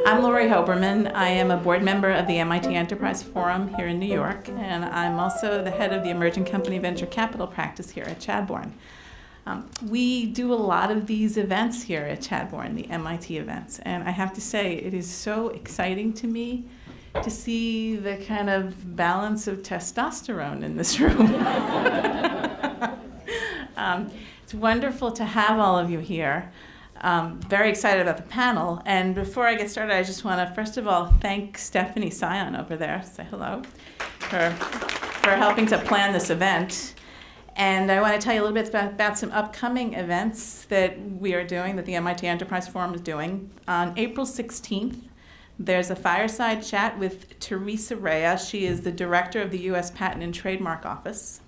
I'm Lori Hoberman. I am a board member of the MIT Enterprise Forum here in New York, and I'm also the head of the Emerging Company Venture Capital practice here at Chadbourne. We do a lot of these events here at Chadbourne, the MIT events, and I have to say it is so exciting to me to see the kind of balance of testosterone in this room. It's wonderful to have all of you here. Very excited about the panel. And before I get started, I just want to, first of all, thank Stephanie Sion over there, say hello, for helping to plan this event. And I want to tell you a little bit about some upcoming events that we are doing, that the MIT Enterprise Forum is doing. On April 16th, there's a fireside chat with Teresa Rea. She is the director of the U.S. Patent and Trademark Office.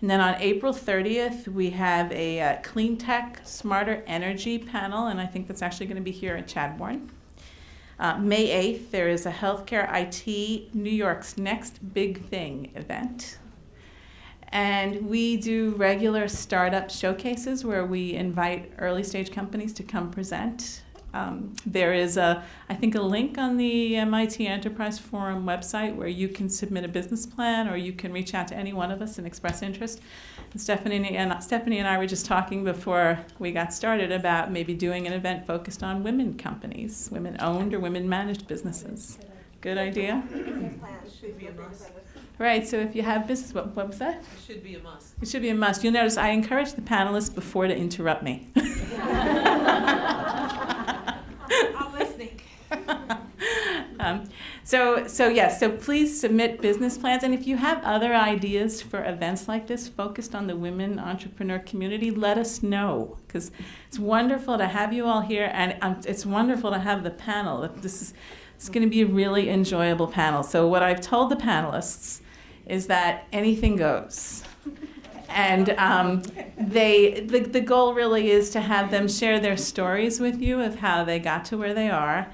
And then on April 30th, we have a Clean Tech, Smarter Energy panel, and I think that's actually going to be here at Chadbourne. May 8th, there is a Healthcare IT New York's Next Big Thing event. And we do regular startup showcases where we invite early stage companies to come present. There is, I think, a link on the MIT Enterprise Forum website where you can submit a business plan or you can reach out to any one of us and express interest. And Stephanie and I were just talking before we got started about maybe doing an event focused on women companies, women-owned or women-managed businesses. Good idea? Should be a must. Right, so if you have business, what was that? It should be a must. It should be a must. You'll notice I encourage the panelists before to interrupt me. I'm listening. So please submit business plans. And if you have other ideas for events like this focused on the women entrepreneur community, let us know. Because it's wonderful to have you all here, and it's wonderful to have the panel. It's going to be a really enjoyable panel. So what I've told the panelists is that anything goes. And the goal really is to have them share their stories with you of how they got to where they are,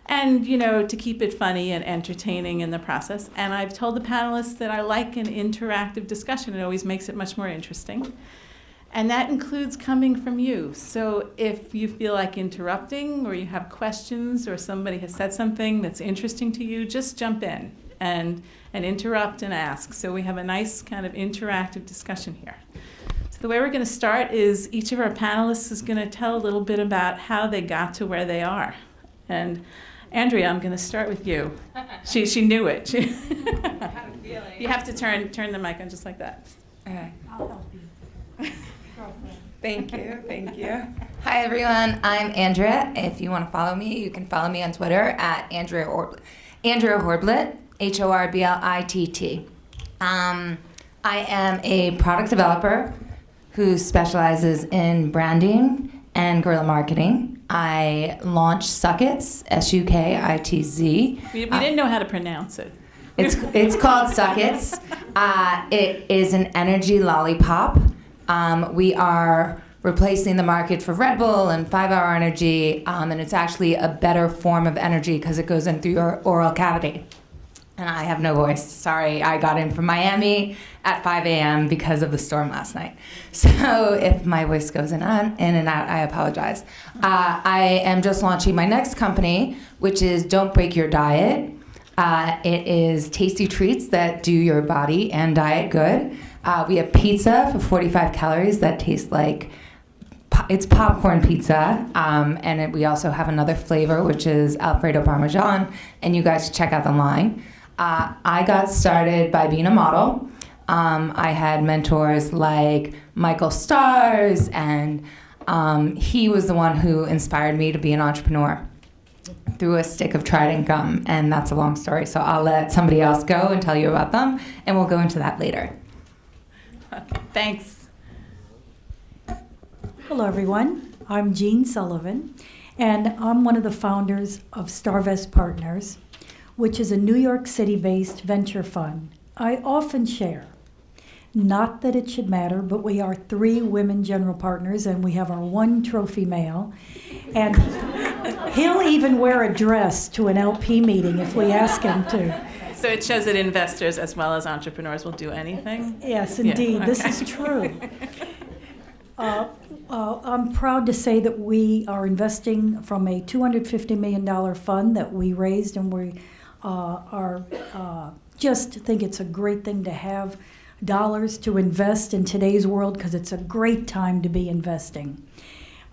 and to keep it funny and entertaining in the process. And I've told the panelists that I like an interactive discussion. It always makes it much more interesting. And that includes coming from you. So if you feel like interrupting or you have questions or somebody has said something that's interesting to you, just jump in and interrupt and ask. So we have a nice kind of interactive discussion here. So the way we're going to start is each of our panelists is going to tell a little bit about how they got to where they are. And Andrea, I'm going to start with you. She knew it. You have to turn the mic on just like that. Okay. I'll help you. Thank you. Hi, everyone. I'm Andrea. If you want to follow me, you can follow me on Twitter at Andrea Horbitt, Horblitt. I am a product developer who specializes in branding and guerrilla marketing. I launched Sukitz, S-U-K-I-T-Z. We didn't know how to pronounce it. It's called Sukitz. It is an energy lollipop. We are replacing the market for Red Bull and 5-Hour Energy, and it's actually a better form of energy because it goes in through your oral cavity. And I have no voice. Sorry, I got in from Miami at 5 a.m. because of the storm last night. So if my voice goes in and out, I apologize. I am just launching my next company, which is Don't Break Your Diet. It is tasty treats that do your body and diet good. We have pizza for 45 calories that tastes like it's popcorn pizza, and we also have another flavor, which is Alfredo Parmesan, and you guys should check out the line. I got started by being a model. I had mentors like Michael Stars, and he was the one who inspired me to be an entrepreneur through a stick of Trident gum, and that's a long story, so I'll let somebody else go and tell you about them, and we'll go into that later. Thanks. Hello, everyone. I'm Jeanne Sullivan, and I'm one of the founders of StarVest Partners, which is a New York City-based venture fund. I often share, not that it should matter, but we are 3 women general partners, and we have our 1 trophy male. And he'll even wear a dress to an LP meeting if we ask him to. So it shows that investors as well as entrepreneurs will do anything? Yes, indeed. Yeah, okay. This is true. I'm proud to say that we are investing from a $250 million fund that we raised, and we just think it's a great thing to have dollars to invest in today's world, because it's a great time to be investing.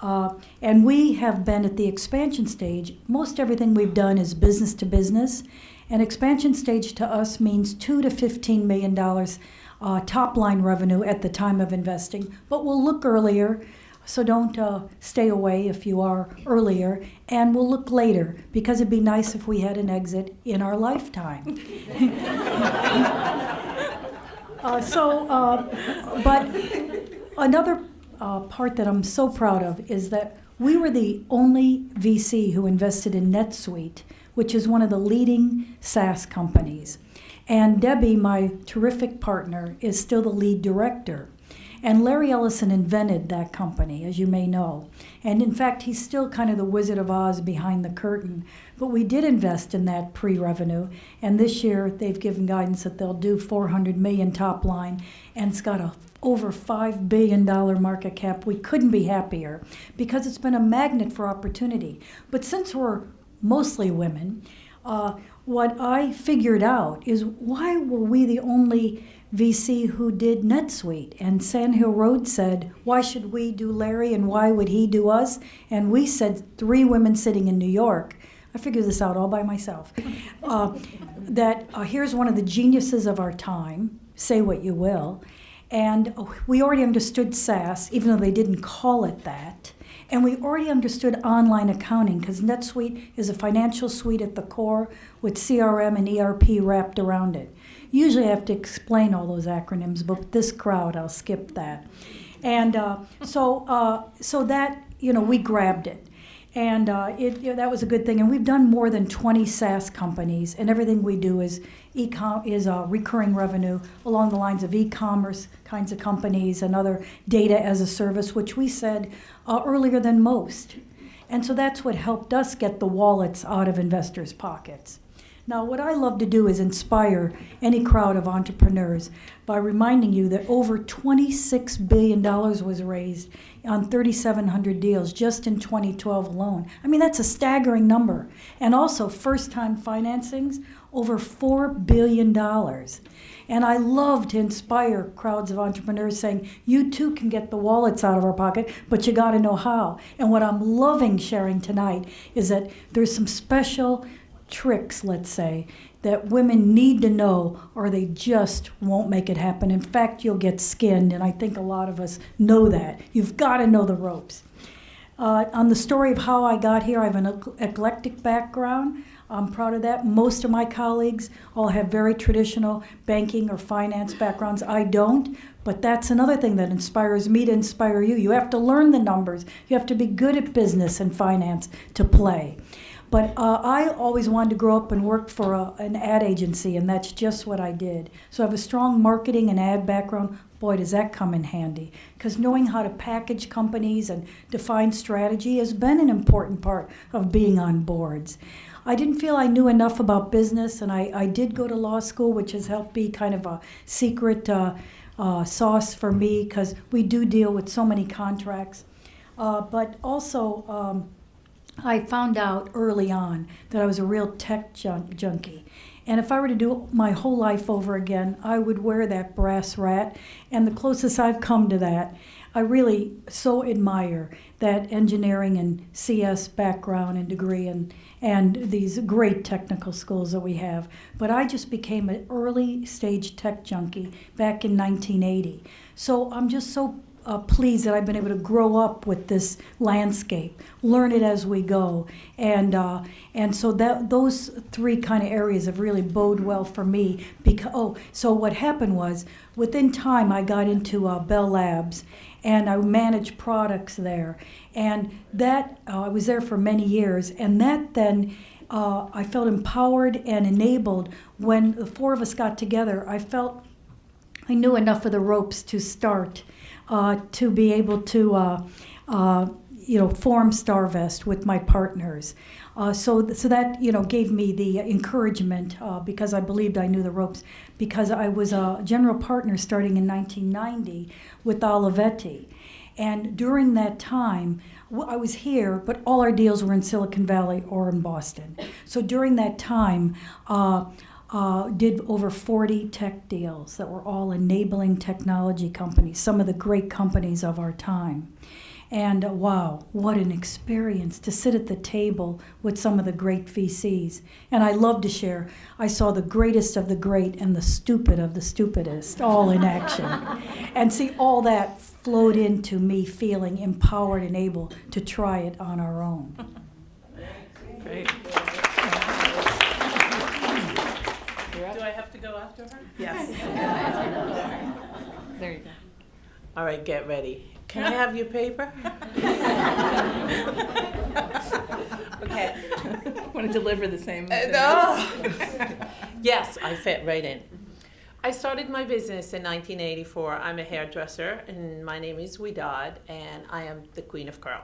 And we have been at the expansion stage. Most everything we've done is business to business, and expansion stage to us means $2 to $15 million top line revenue at the time of investing, but we'll look earlier. So don't stay away if you are earlier, and we'll look later, because it'd be nice if we had an exit in our lifetime. But another part that I'm so proud of is that we were the only VC who invested in NetSuite, which is one of the leading SaaS companies. And Debbie, my terrific partner, is still the lead director. And Larry Ellison invented that company, as you may know. And in fact, he's still kind of the Wizard of Oz behind the curtain. But we did invest in that pre-revenue. And this year, they've given guidance that they'll do $400 million top line. And it's got a over $5 billion market cap. We couldn't be happier, because it's been a magnet for opportunity. But since we're mostly women, what I figured out is, why were we the only VC who did NetSuite? And Sand Hill Road said, why should we do Larry and why would he do us? And we said, 3 women sitting in New York. I figured this out all by myself. Here's one of the geniuses of our time, say what you will. And we already understood SaaS, even though they didn't call it that. And we already understood online accounting, because NetSuite is a financial suite at the core with CRM and ERP wrapped around it. Usually I have to explain all those acronyms, but with this crowd, I'll skip that. And so that, we grabbed it. And that was a good thing. And we've done more than 20 SaaS companies, and everything we do is recurring revenue along the lines of e-commerce kinds of companies and other data as a service, which we said earlier than most. And so that's what helped us get the wallets out of investors' pockets. Now, what I love to do is inspire any crowd of entrepreneurs by reminding you that over $26 billion was raised on 3,700 deals just in 2012 alone. I mean, that's a staggering number. And also, first-time financings, over $4 billion. And I love to inspire crowds of entrepreneurs saying, you too can get the wallets out of our pocket, but you got to know how. And what I'm loving sharing tonight is that there's some special tricks, let's say, that women need to know, or they just won't make it happen. In fact, you'll get skinned, and I think a lot of us know that. You've got to know the ropes. On the story of how I got here, I have an eclectic background. I'm proud of that. Most of my colleagues all have very traditional banking or finance backgrounds. I don't, but that's another thing that inspires me to inspire you. You have to learn the numbers. You have to be good at business and finance to play. But I always wanted to grow up and work for an ad agency, and that's just what I did. So I have a strong marketing and ad background. Boy, does that come in handy. Because knowing how to package companies and define strategy has been an important part of being on boards. I didn't feel I knew enough about business, and I did go to law school, which has helped be kind of a secret sauce for me, because we do deal with so many contracts. But also, I found out early on that I was a real tech junkie. And if I were to do my whole life over again, I would wear that brass rat. And the closest I've come to that, I really so admire that engineering and CS background and degree and these great technical skills that we have. But I just became an early stage tech junkie back in 1980. So I'm just so pleased that I've been able to grow up with this landscape, learn it as we go, and so that those 3 kind of areas have really bode well for me. So what happened was, within time, I got into Bell Labs, and I managed products there, and that I was there for many years, and that then. I felt empowered and enabled when the 4 of us got together. I felt I knew enough of the ropes to start. To be able to, form StarVest with my partners. So that, gave me the encouragement because I believed I knew the ropes, because I was a general partner starting in 1990 with Olivetti. And during that time, I was here, but all our deals were in Silicon Valley or in Boston. So during that time, did over 40 tech deals that were all enabling technology companies, some of the great companies of our time. And wow, what an experience to sit at the table with some of the great VCs. And I love to share, I saw the greatest of the great and the stupid of the stupidest all in action. And see, all that flowed into me feeling empowered and able to try it on our own. Great. Do I have to go after her? Yes. There you go. All right, get ready. Can I have your paper? Okay. Want to deliver the same. No. Yes, I fit right in. I started my business in 1984. I'm a hairdresser, and my name is Widad, and I am the Queen of Curl.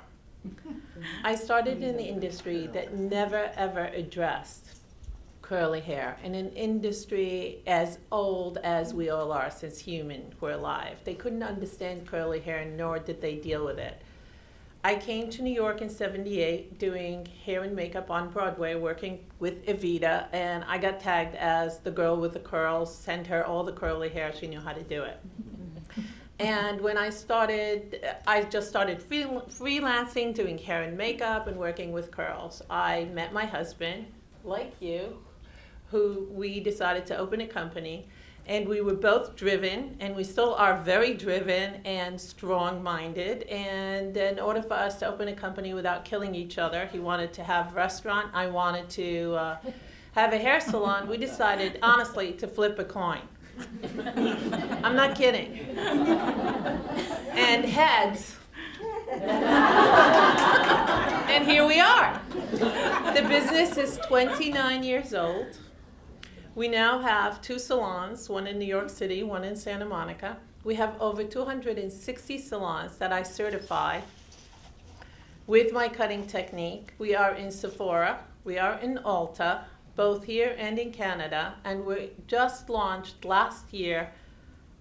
I started in the industry that never, ever addressed curly hair, in an industry as old as we all are since humans were alive. They couldn't understand curly hair, nor did they deal with it. I came to New York in '78 doing hair and makeup on Broadway, working with Evita, and I got tagged as the girl with the curls, sent her all the curly hair, she knew how to do it. And when I just started freelancing, doing hair and makeup and working with curls. I met my husband, like you, who we decided to open a company, and we were both driven, and we still are very driven and strong-minded. And in order for us to open a company without killing each other, he wanted to have a restaurant, I wanted to have a hair salon. We decided, honestly, to flip a coin. I'm not kidding. And heads. And here we are. The business is 29 years old. We now have 2 salons, one in New York City, one in Santa Monica. We have over 260 salons that I certify with my cutting technique. We are in Sephora, we are in Ulta, both here and in Canada, and we just launched last year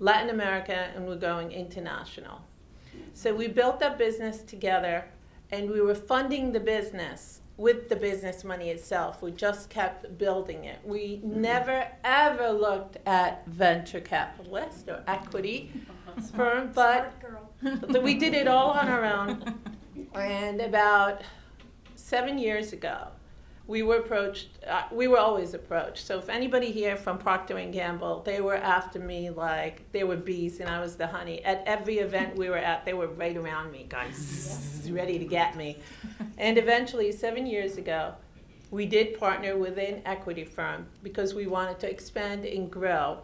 Latin America, and we're going international. So we built that business together, and we were funding the business with the business money itself. We just kept building it. We never, ever looked at venture capitalist or equity firm, but we did it all on our own. And about 7 years ago, we were approached, we were always approached. So if anybody here from Procter & Gamble, they were after me like they were bees and I was the honey. At every event we were at, they were right around me, guys, ready to get me. And eventually, 7 years ago, we did partner with an equity firm because we wanted to expand and grow.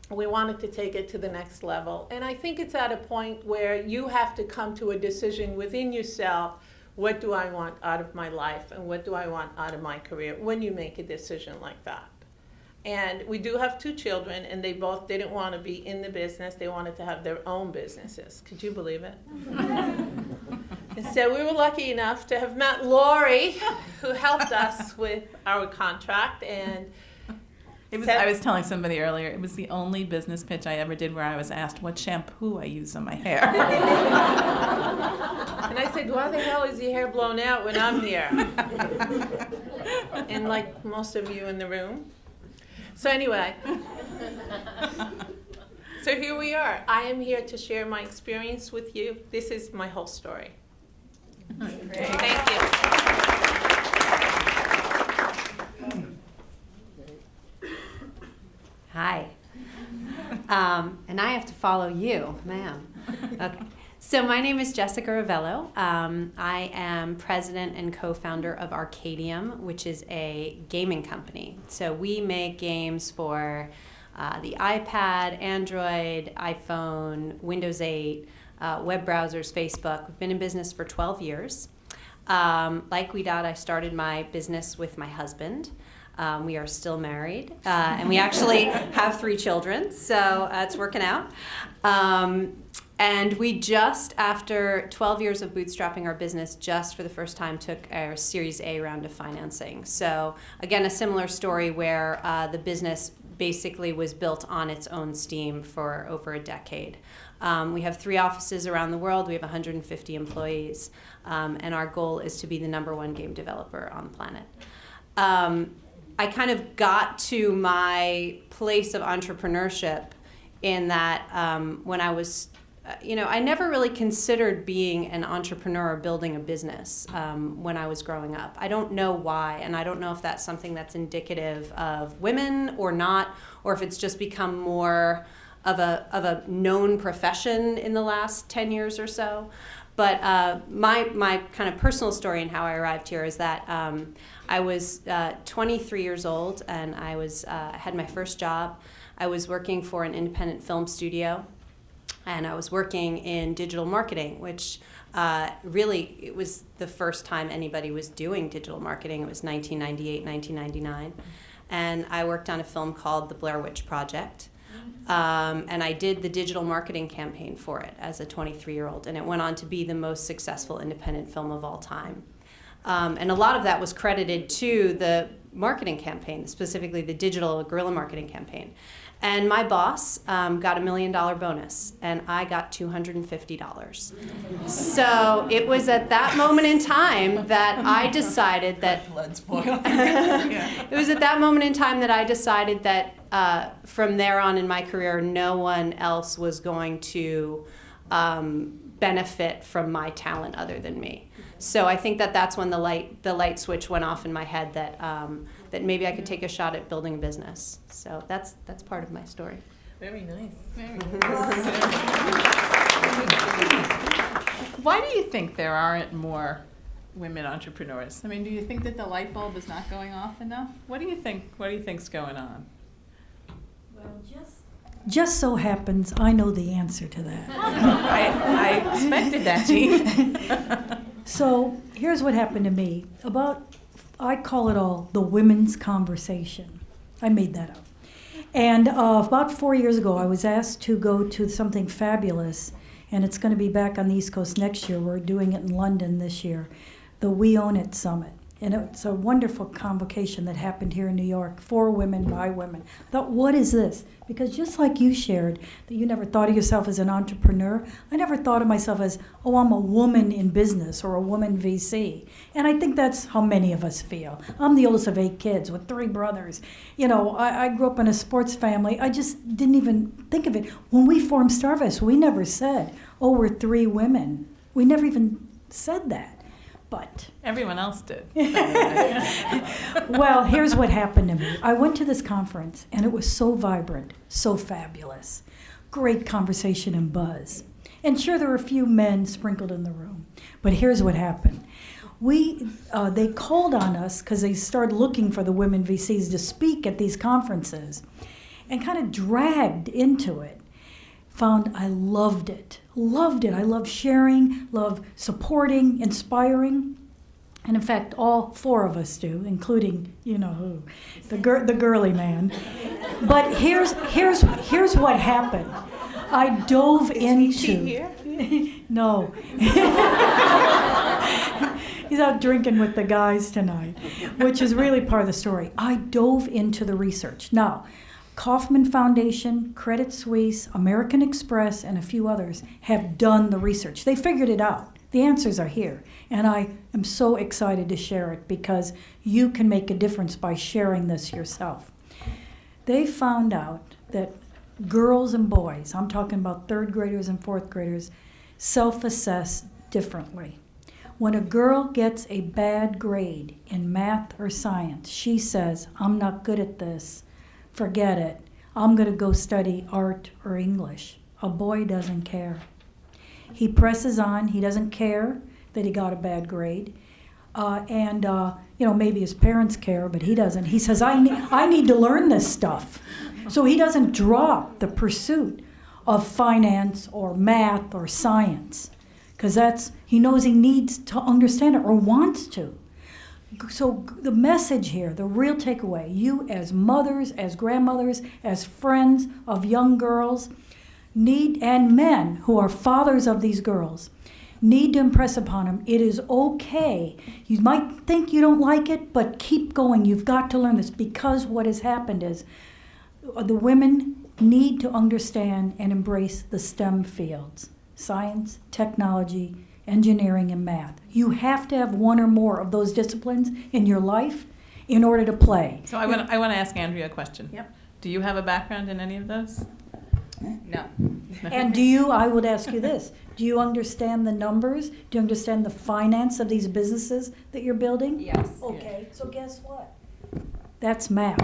We wanted to take it to the next level. And I think it's at a point where you have to come to a decision within yourself. What do I want out of my life and what do I want out of my career when you make a decision like that? And we do have 2 children, and they both didn't want to be in the business. They wanted to have their own businesses. Could you believe it? And so we were lucky enough to have met Lori, who helped us with our contract. And I was telling somebody earlier, it was the only business pitch I ever did where I was asked what shampoo I use on my hair. And I said, why the hell is your hair blown out when I'm here? And like most of you in the room. So anyway, so here we are. I am here to share my experience with you. This is my whole story. Great. Thank you. Hi. And I have to follow you, ma'am. Okay. So my name is Jessica Rovello. I am president and co-founder of Arkadium, which is a gaming company. So we make games for the iPad, Android, iPhone, Windows 8, web browsers, Facebook. We've been in business for 12 years. Like Widad, I started my business with my husband. We are still married, and we actually have 3 children, so it's working out. And we just, after 12 years of bootstrapping our business, just for the first time took our Series A round of financing. So again, a similar story where the business basically was built on its own steam for over a decade. We have 3 offices around the world. We have 150 employees, and our goal is to be the #1 game developer on the planet. I kind of got to my place of entrepreneurship in that when I was, I never really considered being an entrepreneur or building a business when I was growing up. I don't know why, and I don't know if that's something that's indicative of women or not, or if it's just become more of a known profession in the last 10 years or so. But my kind of personal story and how I arrived here is that I was 23 years old, and I had my first job. I was working for an independent film studio, and I was working in digital marketing, which really, it was the first time anybody was doing digital marketing. It was 1998, 1999. And I worked on a film called The Blair Witch Project. And I did the digital marketing campaign for it as a 23-year-old, and it went on to be the most successful independent film of all time. And a lot of that was credited to the marketing campaign, specifically the digital guerrilla marketing campaign. And my boss got $1 million bonus, and I got $250. So it was at that moment in time that I decided that it was at that moment in time that I decided that from there on in my career, no one else was going to benefit from my talent other than me. So I think that that's when the light switch went off in my head that that maybe I could take a shot at building a business. So that's part of my story. Very nice. Why do you think there aren't more women entrepreneurs? I mean, do you think that the light bulb is not going off enough? What do you think? What do you think's going on? Well, just so happens I know the answer to that. I expected that, Jeanne. So here's what happened to me. I call it all the women's conversation. I made that up. And about 4 years ago, I was asked to go to something fabulous, and it's going to be back on the East Coast next year. We're doing it in London this year, the We Own It Summit. And it's a wonderful convocation that happened here in New York, for women, by women. I thought, what is this? Because just like you shared, that you never thought of yourself as an entrepreneur, I never thought of myself as, oh, I'm a woman in business or a woman VC. And I think that's how many of us feel. I'm the oldest of 8 kids with 3 brothers. I grew up in a sports family. I just didn't even think of it. When we formed StarVest, we never said, oh, we're 3 women. We never even said that. But everyone else did. Well, here's what happened to me. I went to this conference, and it was so vibrant, so fabulous. Great conversation and buzz. And sure, there were a few men sprinkled in the room. But here's what happened. They called on us because they started looking for the women VCs to speak at these conferences, and kind of dragged into it. Found I loved it. I love sharing, love supporting, inspiring. And in fact, all 4 of us do, including, who, the girly man. But here's what happened. I dove into... Is he here? No. He's out drinking with the guys tonight, which is really part of the story. I dove into the research. Now, Kauffman Foundation, Credit Suisse, American Express, and a few others have done the research. They figured it out. The answers are here. And I am so excited to share it because you can make a difference by sharing this yourself. They found out that girls and boys, I'm talking about 3rd graders and 4th graders, self-assess differently. When a girl gets a bad grade in math or science, she says, I'm not good at this. Forget it. I'm going to go study art or English. A boy doesn't care. He presses on. He doesn't care that he got a bad grade. Maybe his parents care, but he doesn't. He says, I need to learn this stuff. So he doesn't drop the pursuit of finance or math or science because he knows he needs to understand it or wants to. So the message here, the real takeaway, you as mothers, as grandmothers, as friends of young girls, and men who are fathers of these girls, need to impress upon them, it is okay. You might think you don't like it, but keep going. You've got to learn this because what has happened is the women need to understand and embrace the STEM fields: science, technology, engineering, and math. You have to have one or more of those disciplines in your life in order to play. So I want to ask Andrea a question. Yep. Do you have a background in any of those? No. And I would ask you this, do you understand the numbers? Do you understand the finance of these businesses that you're building? Yes. Okay, so guess what? That's math.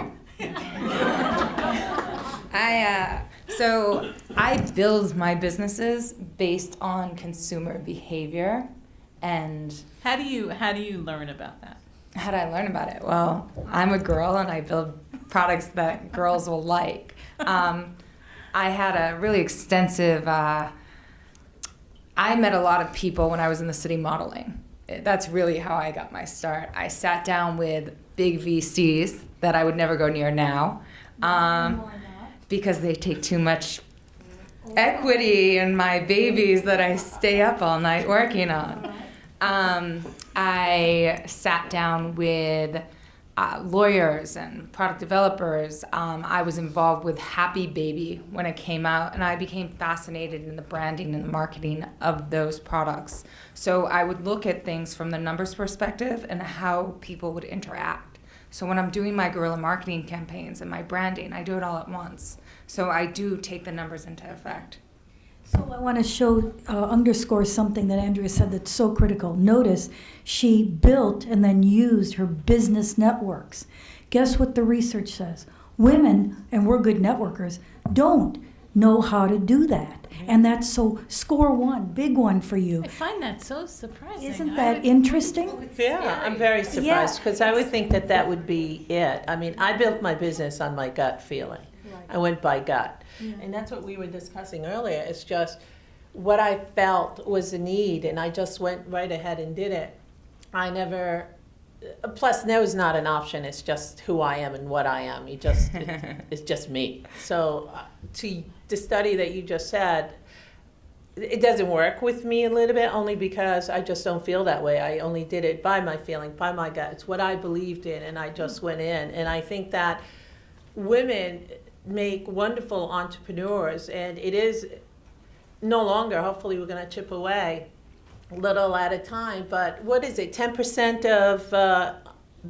So I build my businesses based on consumer behavior, and How do you learn about that? how did I learn about it? Well, I'm a girl and I build products that girls will like. I had a really extensive, I met a lot of people when I was in the city modeling. That's really how I got my start. I sat down with big VCs that I would never go near now because they take too much equity in my babies that I stay up all night working on. I sat down with lawyers and product developers. I was involved with Happy Baby when it came out, and I became fascinated in the branding and the marketing of those products. So I would look at things from the numbers perspective and how people would interact. So when I'm doing my guerrilla marketing campaigns and my branding, I do it all at once. So I do take the numbers into effect. So I want to underscore something that Andrea said that's so critical. Notice she built and then used her business networks. Guess what the research says? Women, and we're good networkers, don't know how to do that. And that's so score one, big one for you. I find that so surprising. Isn't that interesting? Yeah, I'm very surprised because I would think that that would be it. I mean, I built my business on my gut feeling. I went by gut. And that's what we were discussing earlier. It's just what I felt was a need, and I just went right ahead and did it. I never, plus no is not an option. It's just who I am and what I am. It's just me. So to the study that you just said, it doesn't work with me a little bit, only because I just don't feel that way. I only did it by my feeling, by my gut. It's what I believed in, and I just went in. And I think that women make wonderful entrepreneurs, and it is no longer, hopefully we're going to chip away little at a time, but what is it, 10% of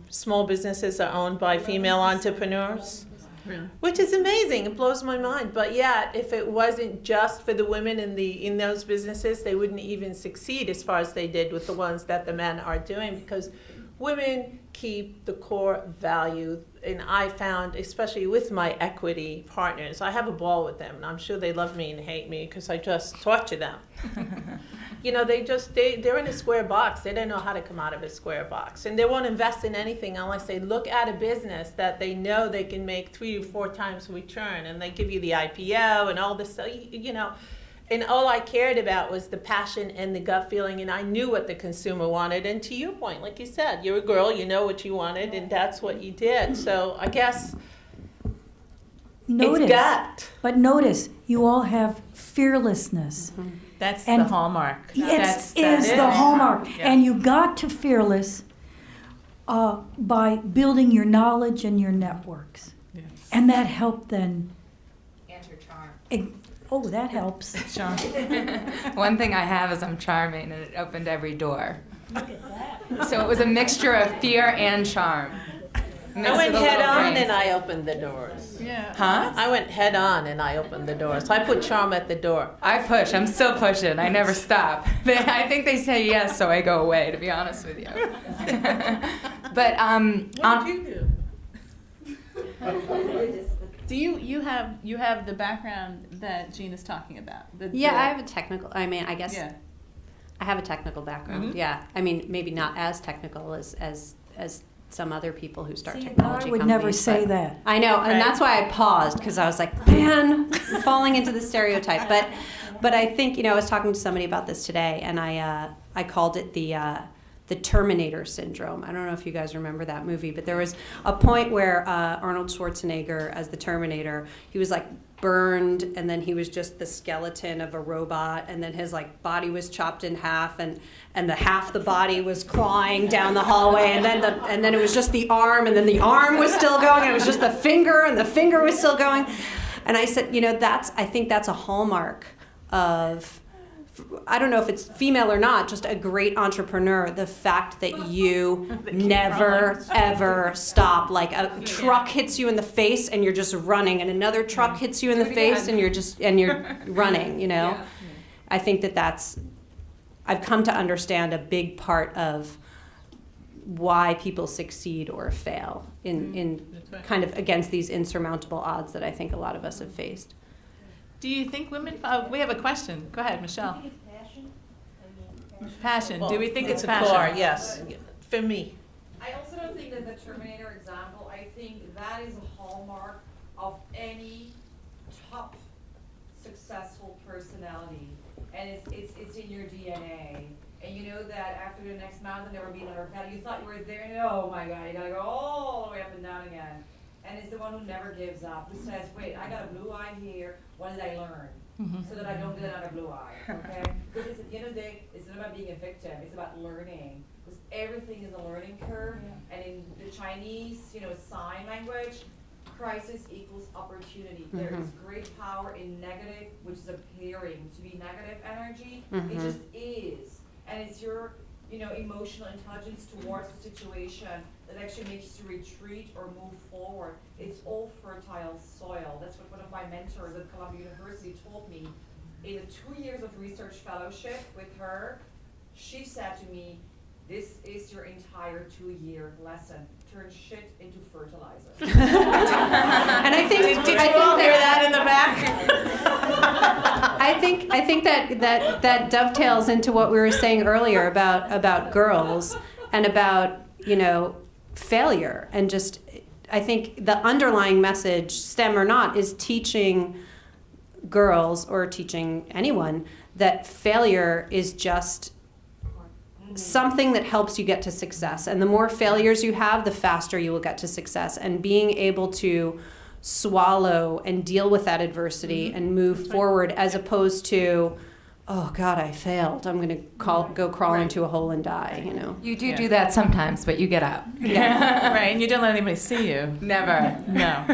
small businesses are owned by female entrepreneurs? Really? Which is amazing. It blows my mind. But yet, if it wasn't just for the women in those businesses, they wouldn't even succeed as far as they did with the ones that the men are doing, because women keep the core value. And I found, especially with my equity partners, I have a ball with them, and I'm sure they love me and hate me because I just torture them. You know, they're in a square box. They don't know how to come out of a square box, and they won't invest in anything unless they look at a business that they know they can make 3 to 4 times return, and they give you the IPO and all this stuff, you know. And all I cared about was the passion and the gut feeling, and I knew what the consumer wanted. And to your point, like you said, you're a girl, you know what you wanted, and that's what you did. So I guess it's gut. But notice, you all have fearlessness. Mm-hmm. That's And the hallmark. It is the hallmark. Yeah. And you got to fearless by building your knowledge and your networks. Yes. And that helped then. And your charm. Oh, that helps. Sure. One thing I have is I'm charming, and it opened every door. So it was a mixture of fear and charm. I went head on and I opened the doors. Yeah. Huh? I went head on and I opened the doors. I put charm at the door. I push. I'm still pushing. I never stop. I think they say yes, so I go away, to be honest with you. But What did you do? Do you have the background that Jeanne is talking about? Yeah, I have a technical, I mean, I guess Yeah. I have a technical background. Mhm. Yeah. I mean, maybe not as technical as some other people who start See, technology I would companies. never say but- that. I know, Right. and that's why I paused, because I was like, man, I'm falling into the stereotype. But I think, you know, I was talking to somebody about this today, and I called it the the Terminator syndrome. I don't know if you guys remember that movie, but there was a point where Arnold Schwarzenegger, as the Terminator, he was like burned, and then he was just the skeleton of a robot, and then his like body was chopped in half, and the half the body was clawing down the hallway, and then it was just the arm, and then the arm was still going, and it was just the finger, and the finger was still going. And I said, I think that's a hallmark of, I don't know if it's female or not, just a great entrepreneur, the fact that you never, ever stop. Like a truck hits you in the face and you're just running, and another truck hits you in the face and you're running, Yeah. I think I've come to understand a big part of why people succeed or fail in kind of against these insurmountable odds that I think a lot of us have faced. Do you think women, we have a question. Go ahead, Michelle. Passion. Do we think it's passion? Core, yes. For me. I also don't think that the Terminator example, I think that is a hallmark of any top successful personality. And it's in your DNA. And you know that after the next mountain there will be another valley. You thought you were there, and oh my God, you gotta go all the way up and down again. And it's the one who never gives up, who says, wait, I got a blue eye here, what did I learn? So that I don't get another blue eye, okay? Because at the end of the day, it's not about being a victim, it's about learning. Because everything is a learning curve, and in the Chinese, sign language, crisis equals opportunity. There is great power in negative, which is appearing to be negative energy. It just is. And it's your emotional intelligence towards the situation that actually makes you retreat or move forward. It's all fertile soil. That's what one of my mentors at Columbia University told me. In the 2 years of research fellowship with her, she said to me, this is your entire 2-year lesson. Turn shit into fertilizer. And I think Did you all hear that in the back? I think that dovetails into what we were saying earlier about girls and about failure, and just I think the underlying message, STEM or not, is teaching girls or teaching anyone that failure is just something that helps you get to success. And the more failures you have, the faster you will get to success. And being able to swallow and deal with that adversity and move forward, as opposed to, oh God, I failed, I'm going to go crawl into a hole and die, You do that sometimes, but you get up. Yeah, right. And you don't let anybody see you. Never. No.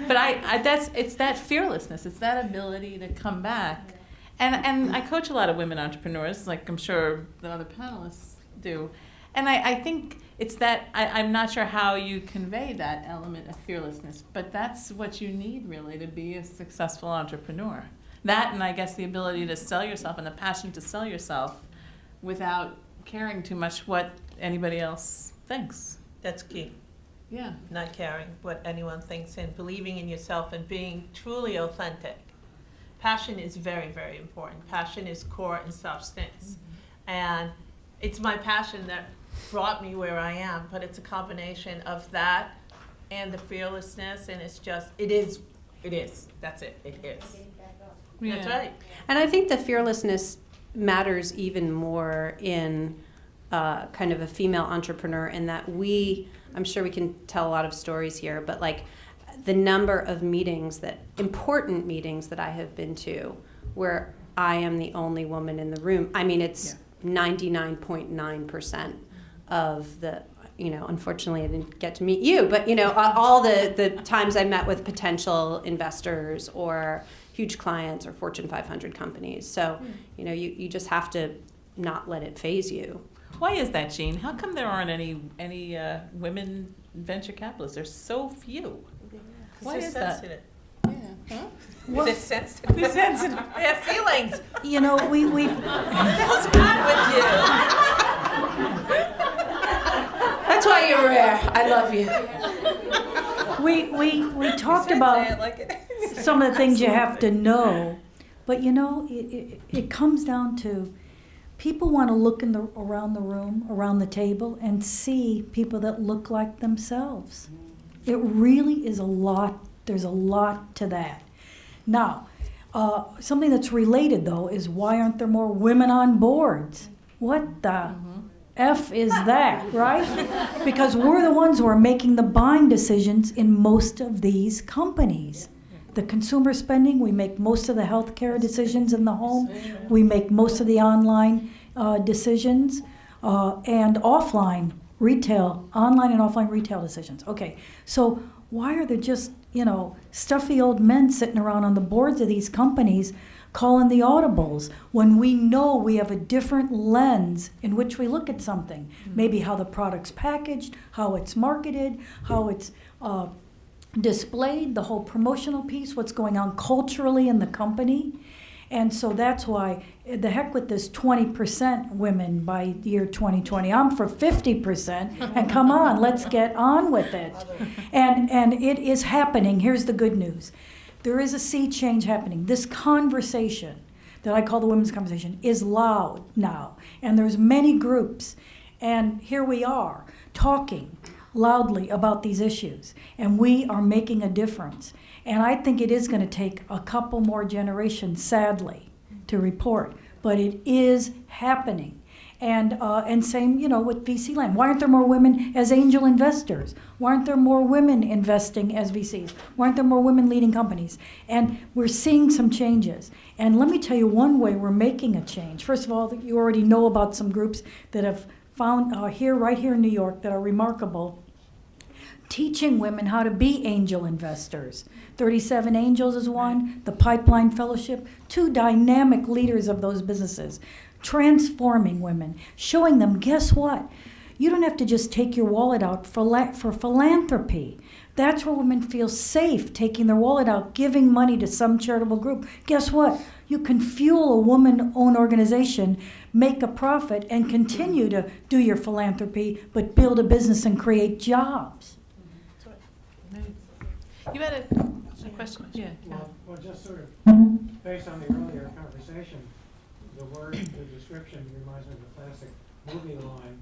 But it's that fearlessness. It's that ability to come back. And I coach a lot of women entrepreneurs, like I'm sure the other panelists do. And I think it's that, I'm not sure how you convey that element of fearlessness, but that's what you need really to be a successful entrepreneur. That, and I guess the ability to sell yourself and the passion to sell yourself without caring too much what anybody else thinks. That's key. Yeah. Not caring what anyone thinks, and believing in yourself and being truly authentic. Passion is very, very important. Passion is core and substance. And it's my passion that brought me where I am, but it's a combination of that and the fearlessness, and it's just, it is. That's it. It is. Yeah. That's right. And I think the fearlessness matters even more in kind of a female entrepreneur, in that I'm sure we can tell a lot of stories here, but like the number of important meetings that I have been to where I am the only woman in the room. I mean, it's 99.9% of the, unfortunately I didn't get to meet you, but all the times I met with potential investors or huge clients or Fortune 500 companies. So, you just have to not let it faze you. Why is that, Jeanne? How come there aren't any women venture capitalists? There's so few. Why is that? Sensitive. Yeah. Huh? They're sensitive. They're sensitive. They have feelings. We What's bad with you? That's why you're rare. I love you. we talked Say about it like it. some of the things you have to know, but it comes down to people want to look around the room, around the table, and see people that look like themselves. It really is a lot. There's a lot to that. Now, something that's related though is, why aren't there more women on boards? What the F is that, right? Because we're the ones who are making the buying decisions in most of these companies. The consumer spending, we make most of the healthcare decisions in the home. We make most of the online decisions and offline retail, online and offline retail decisions. Okay, so why are there just, stuffy old men sitting around on the boards of these companies calling the audibles when we know we have a different lens in which we look at something? Maybe how the product's packaged, how it's marketed, how it's displayed, the whole promotional piece, what's going on culturally in the company. And so that's why, the heck with this 20% women by year 2020. I'm for 50%, and come on, let's get on with it. And it is happening. Here's the good news. There is a sea change happening. This conversation that I call the women's conversation is loud now. And there's many groups. And here we are talking loudly about these issues. And we are making a difference. And I think it is going to take a couple more generations, sadly, to report. But it is happening. And same, with VC land. Why aren't there more women as angel investors? Why aren't there more women investing as VCs? Why aren't there more women leading companies? And we're seeing some changes. And let me tell you one way we're making a change. First of all, you already know about some groups that have found right here in New York that are remarkable, teaching women how to be angel investors. 37 Angels is one, the Pipeline Fellowship, 2 dynamic leaders of those businesses. Transforming women, showing them, guess what? You don't have to just take your wallet out for philanthropy. That's where women feel safe taking their wallet out, giving money to some charitable group. Guess what? You can fuel a woman-owned organization, make a profit, and continue to do your philanthropy, but build a business and create jobs. You had a question? Yeah. Well, just sort of based on the earlier conversation, the description reminds me of the classic movie line,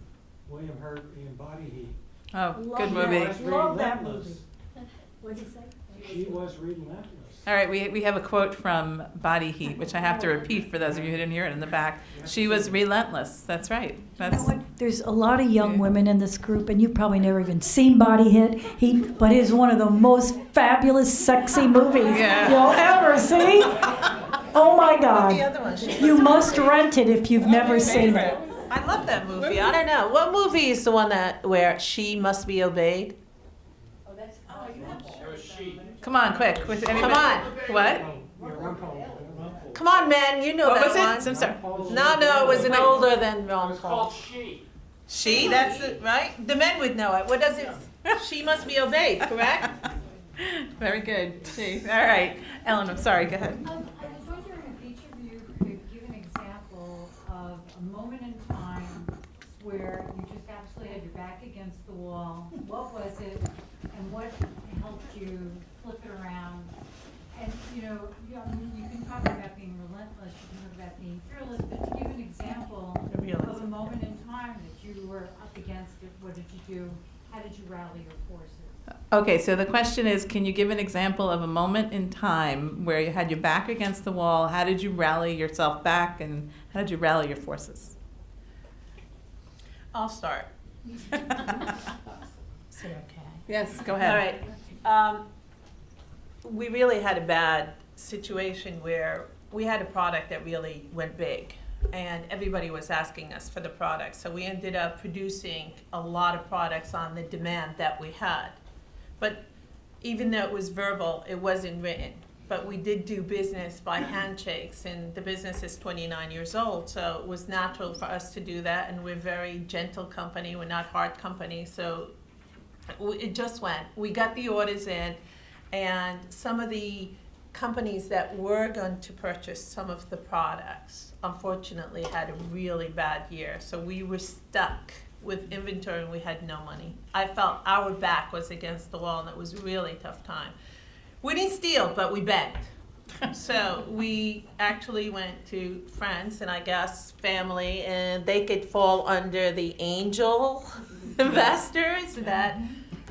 William Hurt in Body Heat. Oh, good She movie. was Love that relentless. movie. What did you say? She was relentless. All right, we have a quote from Body Heat, which I have to repeat for those of you who didn't hear it in the back. She was relentless. That's right. You know what? There's a lot of young women in this group, and you've probably never even seen Body Heat, but it is one of the most fabulous, sexy movies you'll ever see. Oh my The God. other one. You must rent it if you've never seen it. I love that movie. I don't know. What movie is the one where she must be obeyed? Come on, quick. With anybody? Come on. What? Your Rumpole. Come on, man. You know What that was one. it? I'm sorry. No, it was an Wait. older than rom It's called com. She. She? That's it, right? The men would know it. What does it? She must be obeyed, correct? Very good. Gee. All right. Ellen, I'm sorry. Go ahead. I was wondering if each of you could give an example of a moment in time where you just absolutely had your back against the wall. What was it, and what helped you flip it around? And you can talk about being relentless, you can talk about being fearless, but to give an example of a moment in time that you were up against it, what did you do? How did you rally your forces? Okay, so the question is, can you give an example of a moment in time where you had your back against the wall? How did you rally yourself back, and how did you rally your forces? I'll start. Yes, go All ahead. right. We really had a bad situation where we had a product that really went big, and everybody was asking us for the product. So we ended up producing a lot of products on the demand that we had. But even though it was verbal, it wasn't written. But we did do business by handshakes, and the business is 29 years old, so it was natural for us to do that. And we're a very gentle company. We're not hard company, so it just went. We got the orders in, and some of the companies that were going to purchase some of the products, unfortunately, had a really bad year. So we were stuck with inventory, and we had no money. I felt our back was against the wall, and it was a really tough time. We didn't steal, but we begged. So we actually went to friends and I guess family, and they could fall under the angel investors that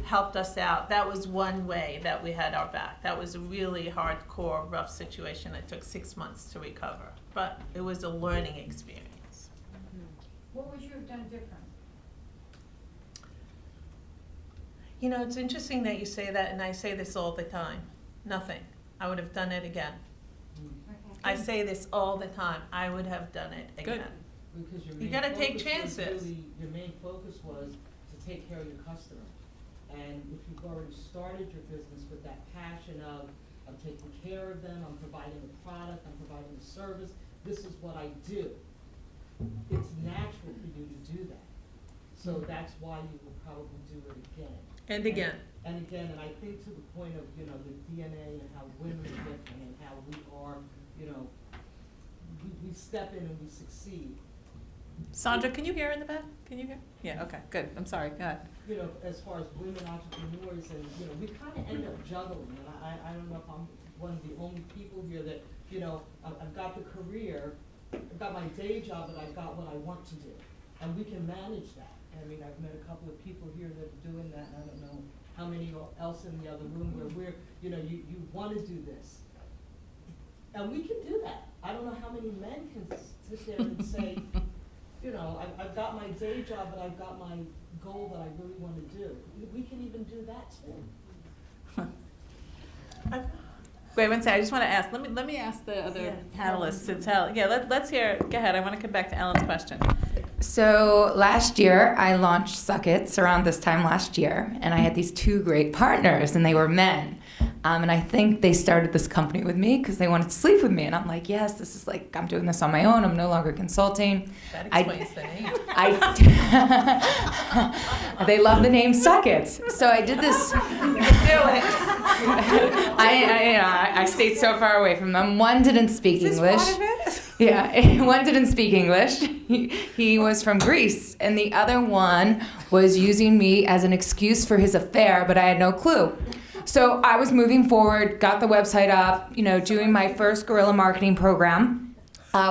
helped us out. That was one way that we had our back. That was a really hardcore, rough situation. It took 6 months to recover, but it was a learning experience. What would you have done different? You know, it's interesting that you say that, and I say this all the time. Nothing. I would have done it again. I say this all the time. I would have done it again. Because your You main gotta take focus was chances. really- your main focus was to take care of your customer. And if you've already started your business with that passion of taking care of them, I'm providing the product, I'm providing the service, this is what I do, it's natural for you to do that. So that's why you will probably do it again. And again. And again, and I think to the point of, you know, the DNA and how women are different and how we are, you know, we step in and we succeed. Sandra, can you hear in the back? Can you hear? Yeah, okay, good. I'm sorry, go ahead. You know, as far as women entrepreneurs and, you know, we kind of end up juggling. And I don't know if I'm one of the only people here that, you know, I've got the career, I've got my day job, but I've got what I want to do. And we can manage that. I mean, I've met a couple of people here that are doing that, and I don't know how many else in the other room where we're, you know, you want to do this. And we can do that. I don't know how many men can sit there and say, you know, I've got my day job, but I've got my goal that I really want to do. We can even do that too. Wait one second, I just want to ask, let me ask the other panelists to tell, let's hear, go ahead, I want to come back to Ellen's question. So last year, I launched Sukitz around this time last year, and I had these two great partners, and they were men. And I think they started this company with me because they wanted to sleep with me. And I'm like, yes, this is like, I'm doing this on my own. I'm no longer consulting. That explains the name. They love the name Sukitz. So I did this. I stayed so far away from them. One didn't speak English. Yeah, one didn't speak English. He was from Greece. And the other one was using me as an excuse for his affair, but I had no clue. So I was moving forward, got the website up, you know, doing my first guerrilla marketing program,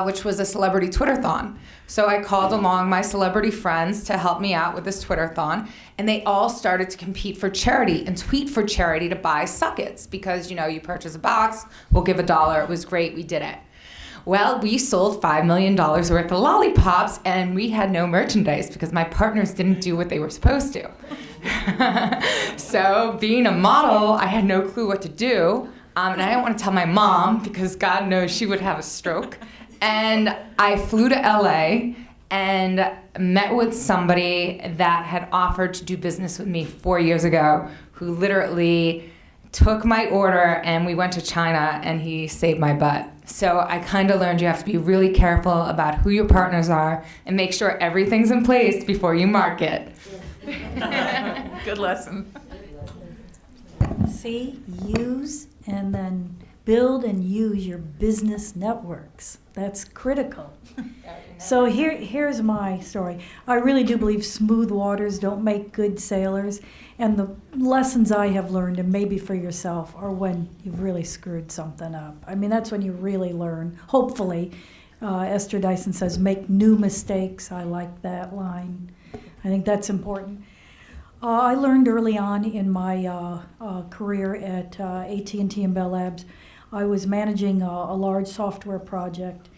which was a celebrity Twitterthon. So I called along my celebrity friends to help me out with this Twitterthon, and they all started to compete for charity and tweet for charity to buy Sukitz because, you know, you purchase a box, we'll give $1. It was great, we did it. Well, we sold $5 million worth of lollipops, and we had no merchandise because my partners didn't do what they were supposed to. So being a model, I had no clue what to do, and I didn't want to tell my mom because God knows she would have a stroke. And I flew to LA and met with somebody that had offered to do business with me 4 years ago, who literally took my order, and we went to China, and he saved my butt. So I kind of learned you have to be really careful about who your partners are and make sure everything's in place before you market. Good lesson. See, use and then build and use your business networks. That's critical. So here's my story. I really do believe smooth waters don't make good sailors. And the lessons I have learned, and maybe for yourself, are when you've really screwed something up. I mean, that's when you really learn. Hopefully, Esther Dyson says, make new mistakes. I like that line. I think that's important. I learned early on in my career at AT&T and Bell Labs, I was managing a large software project,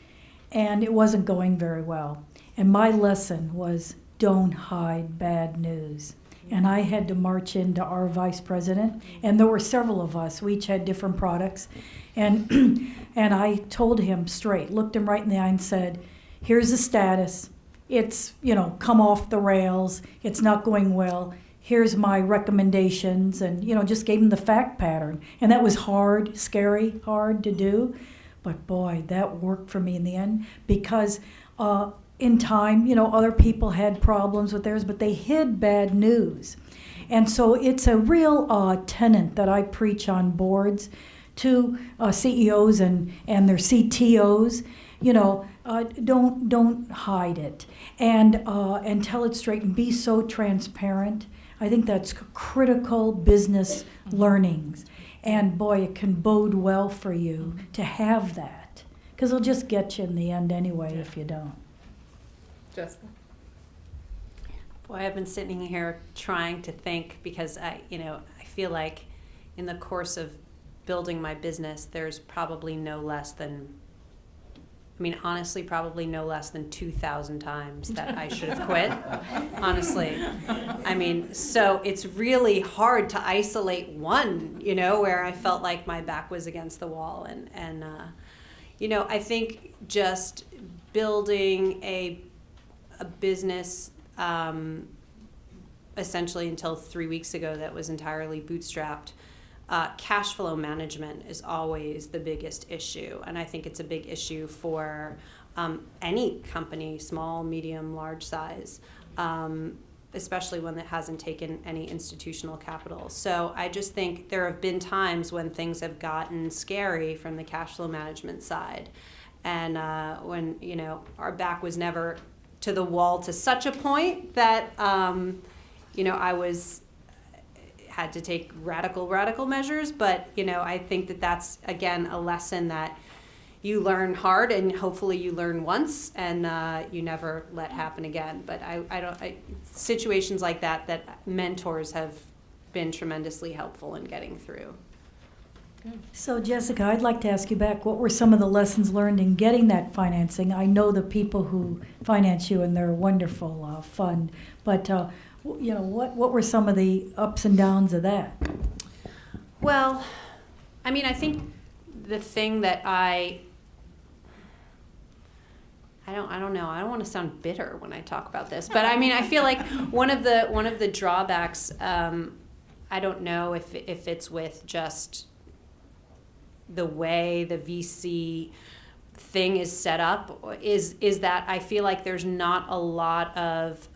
and it wasn't going very well. And my lesson was, don't hide bad news. And I had to march into our vice president, and there were several of us. We each had different products. And and I told him straight, looked him right in the eye and said, here's the status. It's, you know, come off the rails. It's not going well. Here's my recommendations, and, you know, just gave him the fact pattern. And that was hard, scary, hard to do. But boy, that worked for me in the end, because in time, you know, other people had problems with theirs, but they hid bad news. And so it's a real tenet that I preach on boards to CEOs and their CTOs. You know, don't hide it, and tell it straight, and be so transparent. I think that's critical business learnings. And boy, it can bode well for you to have that, because it'll just get you in the end anyway if you don't. Jessica? Boy, I've been sitting here trying to think, because I feel like in the course of building my business, there's probably no less than I mean, honestly, probably no less than 2,000 times that I should have quit, honestly. I mean, so it's really hard to isolate one, you know, where I felt like my back was against the wall. And you know, I think just building a business essentially until 3 weeks ago that was entirely bootstrapped. Cash flow management is always the biggest issue, and I think it's a big issue for any company, small, medium, large size, especially one that hasn't taken any institutional capital. So I just think there have been times when things have gotten scary from the cash flow management side, and when, you know, our back was never to the wall to such a point that you know, I had to take radical measures, but you know, I think that that's again a lesson that you learn hard, and hopefully you learn once, and you never let happen again. But situations like that mentors have been tremendously helpful in getting through. So Jessica, I'd like to ask you back, what were some of the lessons learned in getting that financing? I know the people who finance you, and they're a wonderful fund, but you know, what were some of the ups and downs of that? Well, I mean, I think the thing that I don't know. I don't want to sound bitter when I talk about this, but I mean, I feel like one of the drawbacks. I don't know if it's with just the way the VC thing is set up, is that I feel like there's not a lot of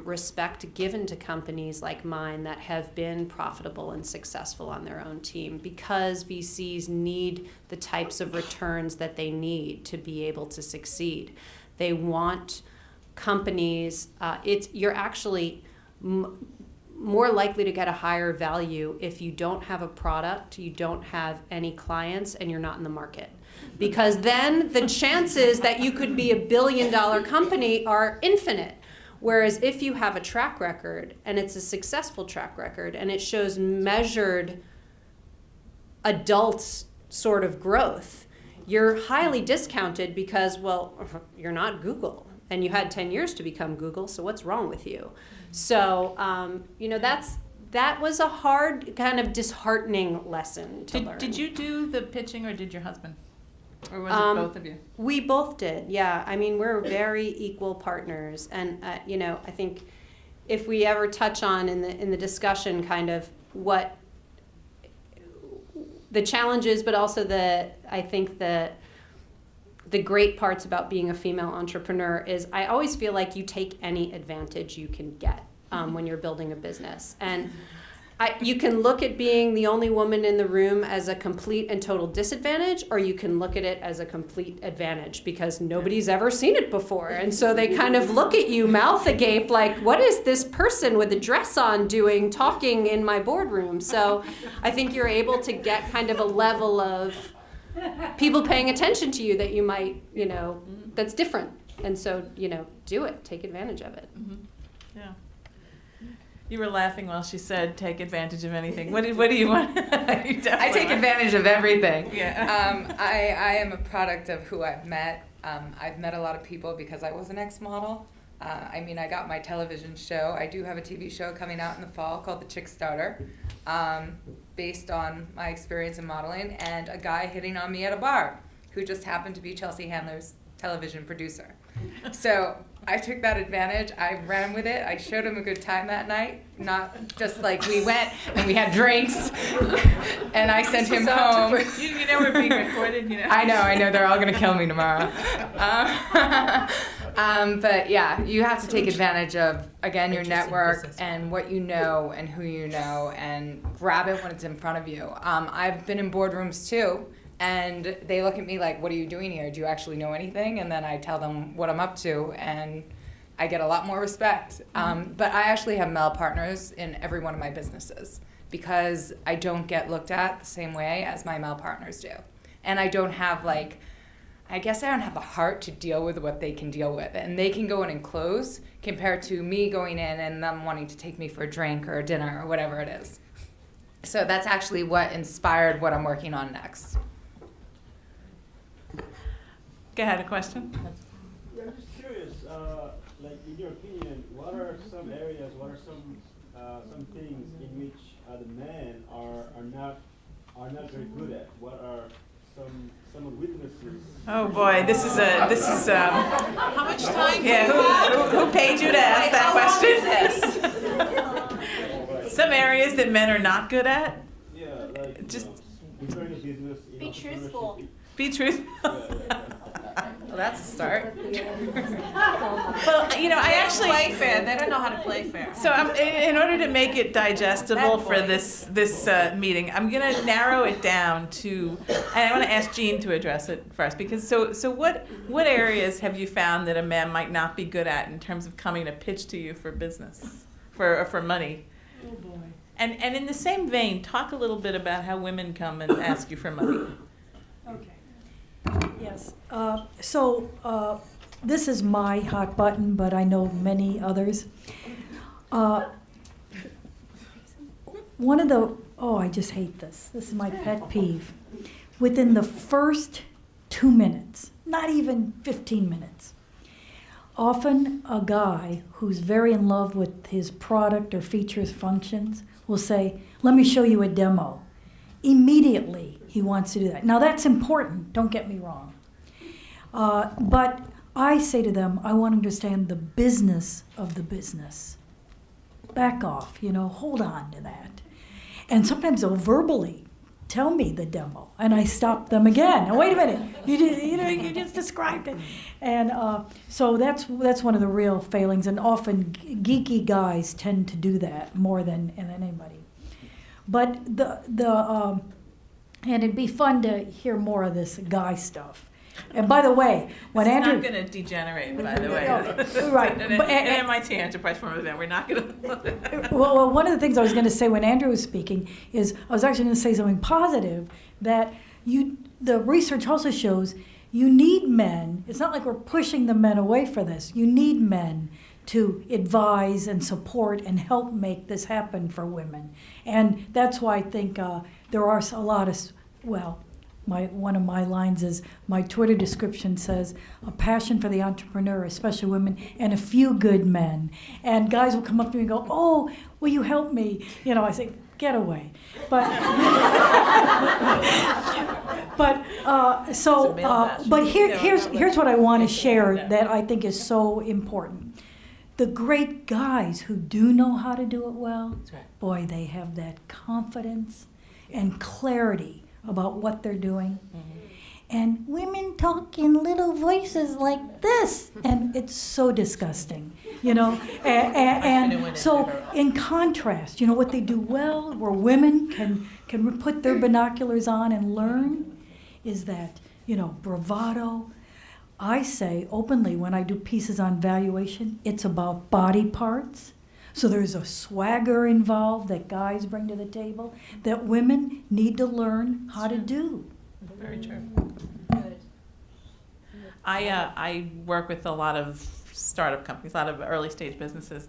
respect given to companies like mine that have been profitable and successful on their own team, because VCs need the types of returns that they need to be able to succeed. They want companies, you're actually more likely to get a higher value if you don't have a product, you don't have any clients, and you're not in the market. Because then the chances that you could be $1 billion company are infinite. Whereas if you have a track record, and it's a successful track record, and it shows measured adult sort of growth, you're highly discounted because, well, you're not Google, and you had 10 years to become Google, so what's wrong with you? So, you know, that was a hard, kind of disheartening lesson to learn. Did you do the pitching, or did your husband? Or was it both of you? We both did, yeah. I mean, we're very equal partners. And, you know, I think if we ever touch on in the discussion kind of what the challenges, but also I think the great parts about being a female entrepreneur is I always feel like you take any advantage you can get when you're building a business. And you can look at being the only woman in the room as a complete and total disadvantage, or you can look at it as a complete advantage because nobody's ever seen it before. And so they kind of look at you mouth agape like, what is this person with a dress on doing talking in my boardroom? So I think you're able to get kind of a level of people paying attention to you that you might, you know, that's different. And so, you know, do it. Take advantage of it. Mm-hmm. Yeah. You were laughing while she said, take advantage of anything. What do you want? I take advantage of everything. Yeah. I am a product of who I've met. I've met a lot of people because I was an ex-model. I mean, I got my television show. I do have a TV show coming out in the fall called The Chick Starter, based on my experience in modeling, and a guy hitting on me at a bar who just happened to be Chelsea Handler's television producer. So I took that advantage. I ran with it. I showed him a good time that night. Not just like we went and we had drinks and I sent him home. You know we're being recorded, you know. I know. They're all going to kill me tomorrow. But yeah, you have to take advantage of, again, your network and what you know and who you know, and grab it when it's in front of you. I've been in boardrooms too. And they look at me like, what are you doing here? Do you actually know anything? And then I tell them what I'm up to, and I get a lot more respect. But I actually have male partners in every one of my businesses because I don't get looked at the same way as my male partners do. And I don't have I guess I don't have the heart to deal with what they can deal with. And they can go in and close compared to me going in and them wanting to take me for a drink or a dinner or whatever it is. So that's actually what inspired what I'm working on next. Go ahead, a question? Yeah, I'm just curious, like in your opinion, what are some areas, what are some things in which the men are not very good at? What are some weaknesses? Oh boy, this is How much time? yeah. Who paid you to ask that question? Some areas that men are not good at. Yeah, like Just returning a business. Be truthful. be truthful. Well, that's a start. Well, I actually Play fair. They don't know how to play fair. So in order to make it digestible Bad for boy. this meeting, I'm going to narrow it down to, and I want to ask Jeanne to address it first, because so what areas have you found that a man might not be good at in terms of coming to pitch to you for business, for money? Oh, boy. And in the same vein, talk a little bit about how women come and ask you for money. Okay. Yes. This is my hot button, but I know many others. I just hate this. This is my pet peeve. Within the first 2 minutes, not even 15 minutes, often a guy who's very in love with his product or features, functions, will say, "Let me show you a demo." Immediately, he wants to do that. Now, that's important, don't get me wrong. But I say to them, I want to understand the business of the business. Back off, hold on to that. And sometimes they'll verbally tell me the demo, and I stop them again. Now, wait a minute, you just described it. And so that's one of the real failings, and often geeky guys tend to do that more than anybody. But and it'd be fun to hear more of this guy stuff. And by the way, when It's Andrew, not going to degenerate, by the way. No, right. An But- MIT Enterprise Forum event, we're not going to. well, one of the things I was going to say when Andrew was speaking is I was actually going to say something positive, that the research also shows you need men. It's not like we're pushing the men away for this. You need men to advise and support and help make this happen for women. And that's why I think there are a lot of, one of my lines is, my Twitter description says, a passion for the entrepreneur, especially women, and a few good men. And guys will come up to me and go, "Oh, will you help me?" I say, "Get away." But here's what I want to share that I think is so important. The great guys who do know how to do it well, boy, they have that confidence and clarity about what they're doing. Mm-hmm. And women talk in little voices like this, and it's so disgusting, And so, in contrast, what they do well, where women can put their binoculars on and learn, is that, bravado. I say openly when I do pieces on valuation, it's about body parts. So there's a swagger involved that guys bring to the table that women need to learn how to do. Very true. Good. I work with a lot of startup companies, a lot of early stage businesses,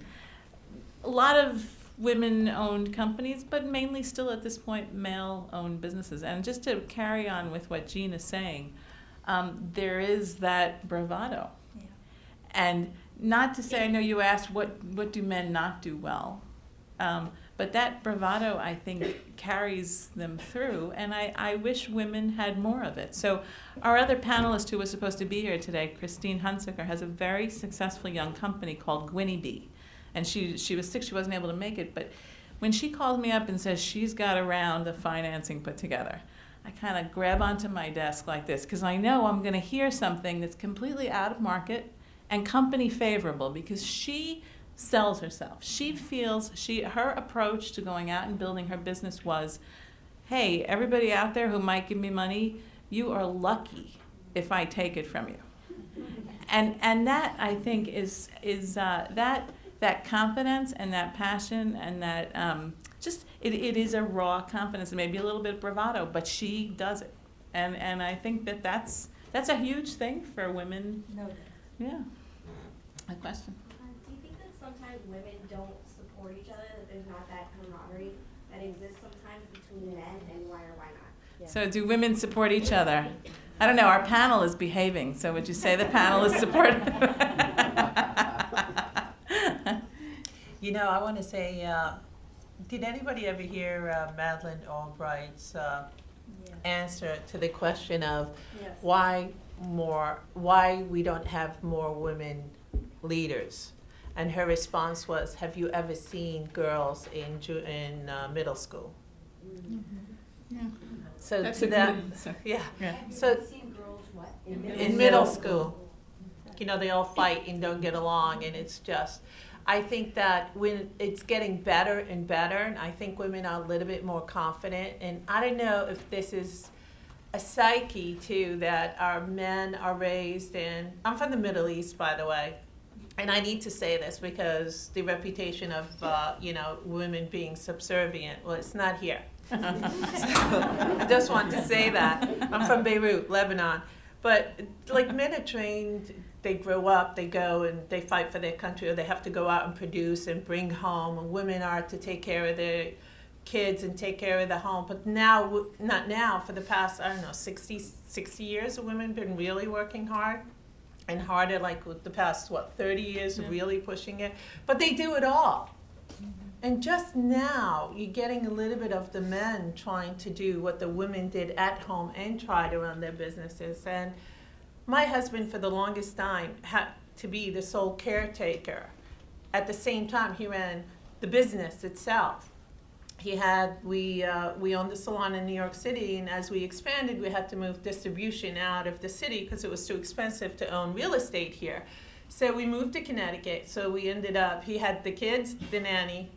a lot of women-owned companies, but mainly still at this point male-owned businesses. And just to carry on with what Jeanne is saying, there is that bravado. Yeah. And not to say, I know you asked what do men not do well, but that bravado, I think, carries them through, and I wish women had more of it. So our other panelist who was supposed to be here today, Christine Hunsicker, has a very successful young company called Gwynnie, and she was sick, she wasn't able to make it, but when she calls me up and says she's got a round of financing put together, I kind of grab onto my desk like this, because I know I'm going to hear something that's completely out of market and company favorable, because she sells herself. She feels her approach to going out and building her business was, hey, everybody out there who might give me money, you are lucky if I take it from you. And that, I think, is that confidence and that passion and that it is a raw confidence and maybe a little bit of bravado, but she does it. And I think that's a huge thing for women. No. Yeah. A question. Do you think that sometimes women don't support each other, that there's not that camaraderie that exists sometimes between men, and why or why not? So do women support each other? I don't know, our panel is behaving, so would you say the panel is supportive? You know, I want to say, did anybody ever hear Madeleine Albright's answer to the question of why we don't have more women leaders? And her response was, have you ever seen girls in middle school? Yeah. So That's to a that, good answer. yeah. Yeah. So Seeing girls what? in middle school, you know, they all fight and don't get along, and it's just, I think that when it's getting better and better, and I think women are a little bit more confident, and I don't know if this is a psyche too, that our men are raised in, I'm from the Middle East, by the way, and I need to say this because the reputation of, women being subservient, well, it's not here. So, I just want to say that. I'm from Beirut, Lebanon. But like men are trained, they grow up, they go and they fight for their country, or they have to go out and produce and bring home. And women are to take care of their kids and take care of the home. But now, not now, for the past, 60 years, have women been really working hard and harder, like with the past, 30 years, really pushing it. But they do it all. And just now, you're getting a little bit of the men trying to do what the women did at home and try to run their businesses. And my husband, for the longest time, had to be the sole caretaker. At the same time, he ran the business itself. We owned the salon in New York City, and as we expanded, we had to move distribution out of the city because it was too expensive to own real estate here. So we moved to Connecticut. So we ended up, he had the kids, the nanny,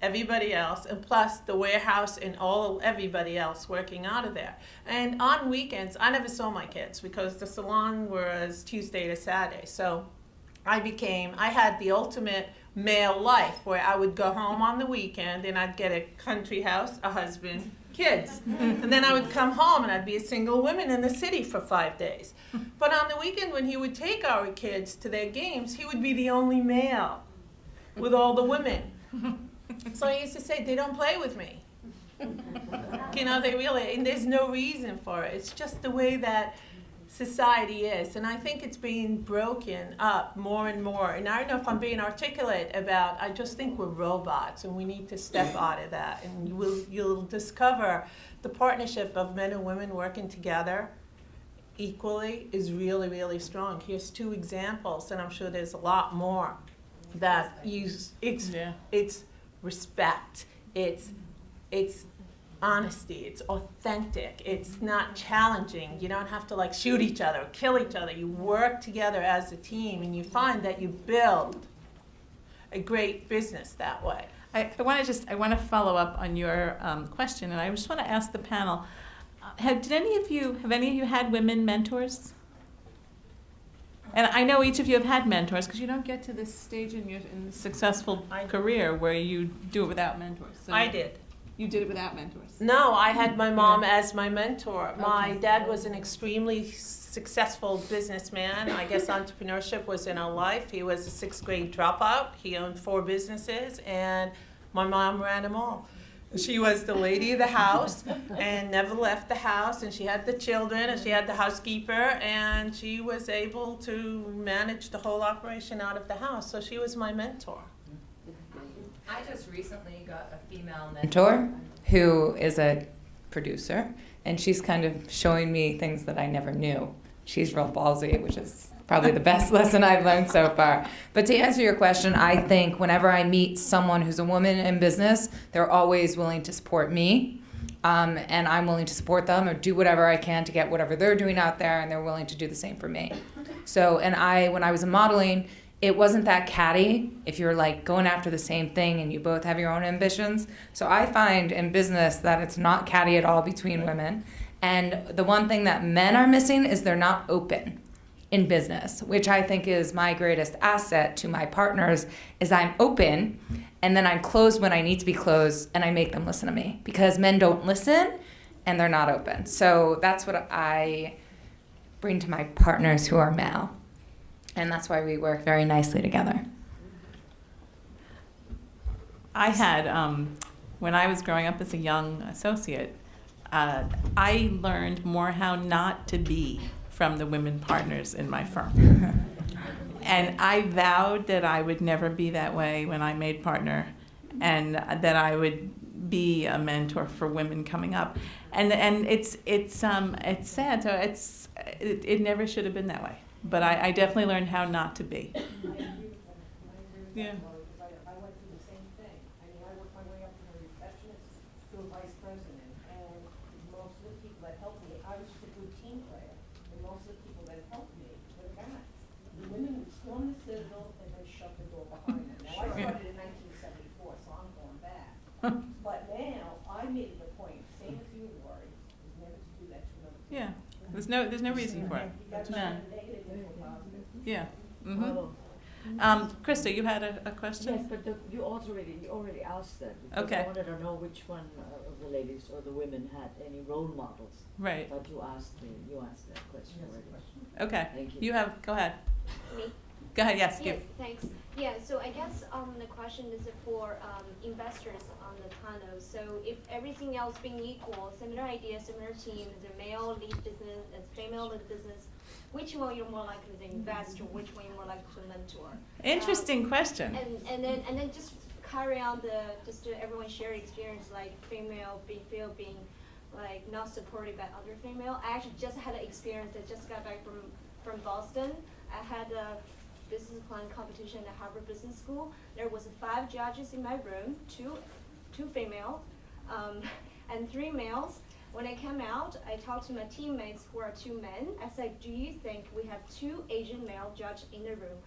everybody else, and plus the warehouse and everybody else working out of there. And on weekends, I never saw my kids because the salon was Tuesday to Saturday. So I had the ultimate male life where I would go home on the weekend and I'd get a country house, a husband, kids. And then I would come home and I'd be a single woman in the city for 5 days. But on the weekend when he would take our kids to their games, he would be the only male with all the women. So I used to say, they don't play with me. They really, and there's no reason for it. It's just the way that society is. And I think it's being broken up more and more. And I don't know if I'm being articulate about, I just think we're robots and we need to step out of that. And you'll discover the partnership of men and women working together equally is really, really strong. Here's 2 examples, and I'm sure there's a lot more that it's respect, it's honesty, it's authentic, it's not challenging. You don't have to shoot each other or kill each other. You work together as a team and you find that you build a great business that way. I want to follow up on your question, and I just want to ask the panel, have any of you had women mentors? And I know each of you have had mentors because you don't get to this stage in your successful career where you do it without mentors. So I did. You did it without mentors? No, I had my mom as my mentor. My dad was an extremely successful businessman. I guess entrepreneurship was in our life. He was a 6th grade dropout. He owned 4 businesses, and my mom ran them all. She was the lady of the house and never left the house, and she had the children and she had the housekeeper, and she was able to manage the whole operation out of the house. So she was my mentor. I just recently got a female mentor who is a producer, and she's kind of showing me things that I never knew. She's real ballsy, which is probably the best lesson I've learned so far. But to answer your question, I think whenever I meet someone who's a woman in business, they're always willing to support me, and I'm willing to support them or do whatever I can to get whatever they're doing out there, and they're willing to do the same for me. So, when I was in modeling, it wasn't that catty if you're going after the same thing and you both have your own ambitions. So I find in business that it's not catty at all between women. And the one thing that men are missing is they're not open in business, which I think is my greatest asset to my partners, is I'm open and then I'm closed when I need to be closed, and I make them listen to me, because men don't listen and they're not open. So that's what I bring to my partners who are male. And that's why we work very nicely together. I had, when I was growing up as a young associate, I learned more how not to be from the women partners in my firm. And I vowed that I would never be that way when I made partner, and that I would be a mentor for women coming up. And it's sad. So it never should have been that way. But I definitely learned how not to be. Yeah. I went through the same thing. I mean, I worked my way up from a receptionist to a vice president, and most of the people that helped me, I was just a good team player, and most of the people that helped me were guys. The women would storm the citadel and then shut the door behind them. Now, I started in 1974, so I'm going back. But now, I made it a point, same as you, Lori, is never to do that to another person. Yeah. There's no reason for it. You got to turn the negative into a positive. Yeah. Mm-hmm. Krista, you had a question? Yes, but you already asked that. Because Okay. I wanted to know which one of the ladies or the women had any role models. Right. But you asked that question already. Okay. Thank you. Go ahead. Me? Go ahead, yes. Yes, thanks. Yeah, so I guess the question is for investors on the panel. So if everything else being equal, similar idea, similar team, the male lead business, as female lead business, which one you're more likely to invest, or which one you're more likely to mentor? Interesting question. And then just carry on just to everyone share experience, like female being like not supported by other female. I actually just had an experience. I just got back from Boston. I had a business plan competition at Harvard Business School. There was 5 judges in my room, two female, and 3 males. When I came out, I talked to my teammates who are 2 men. I said, do you think we have 2 Asian male judges in the room?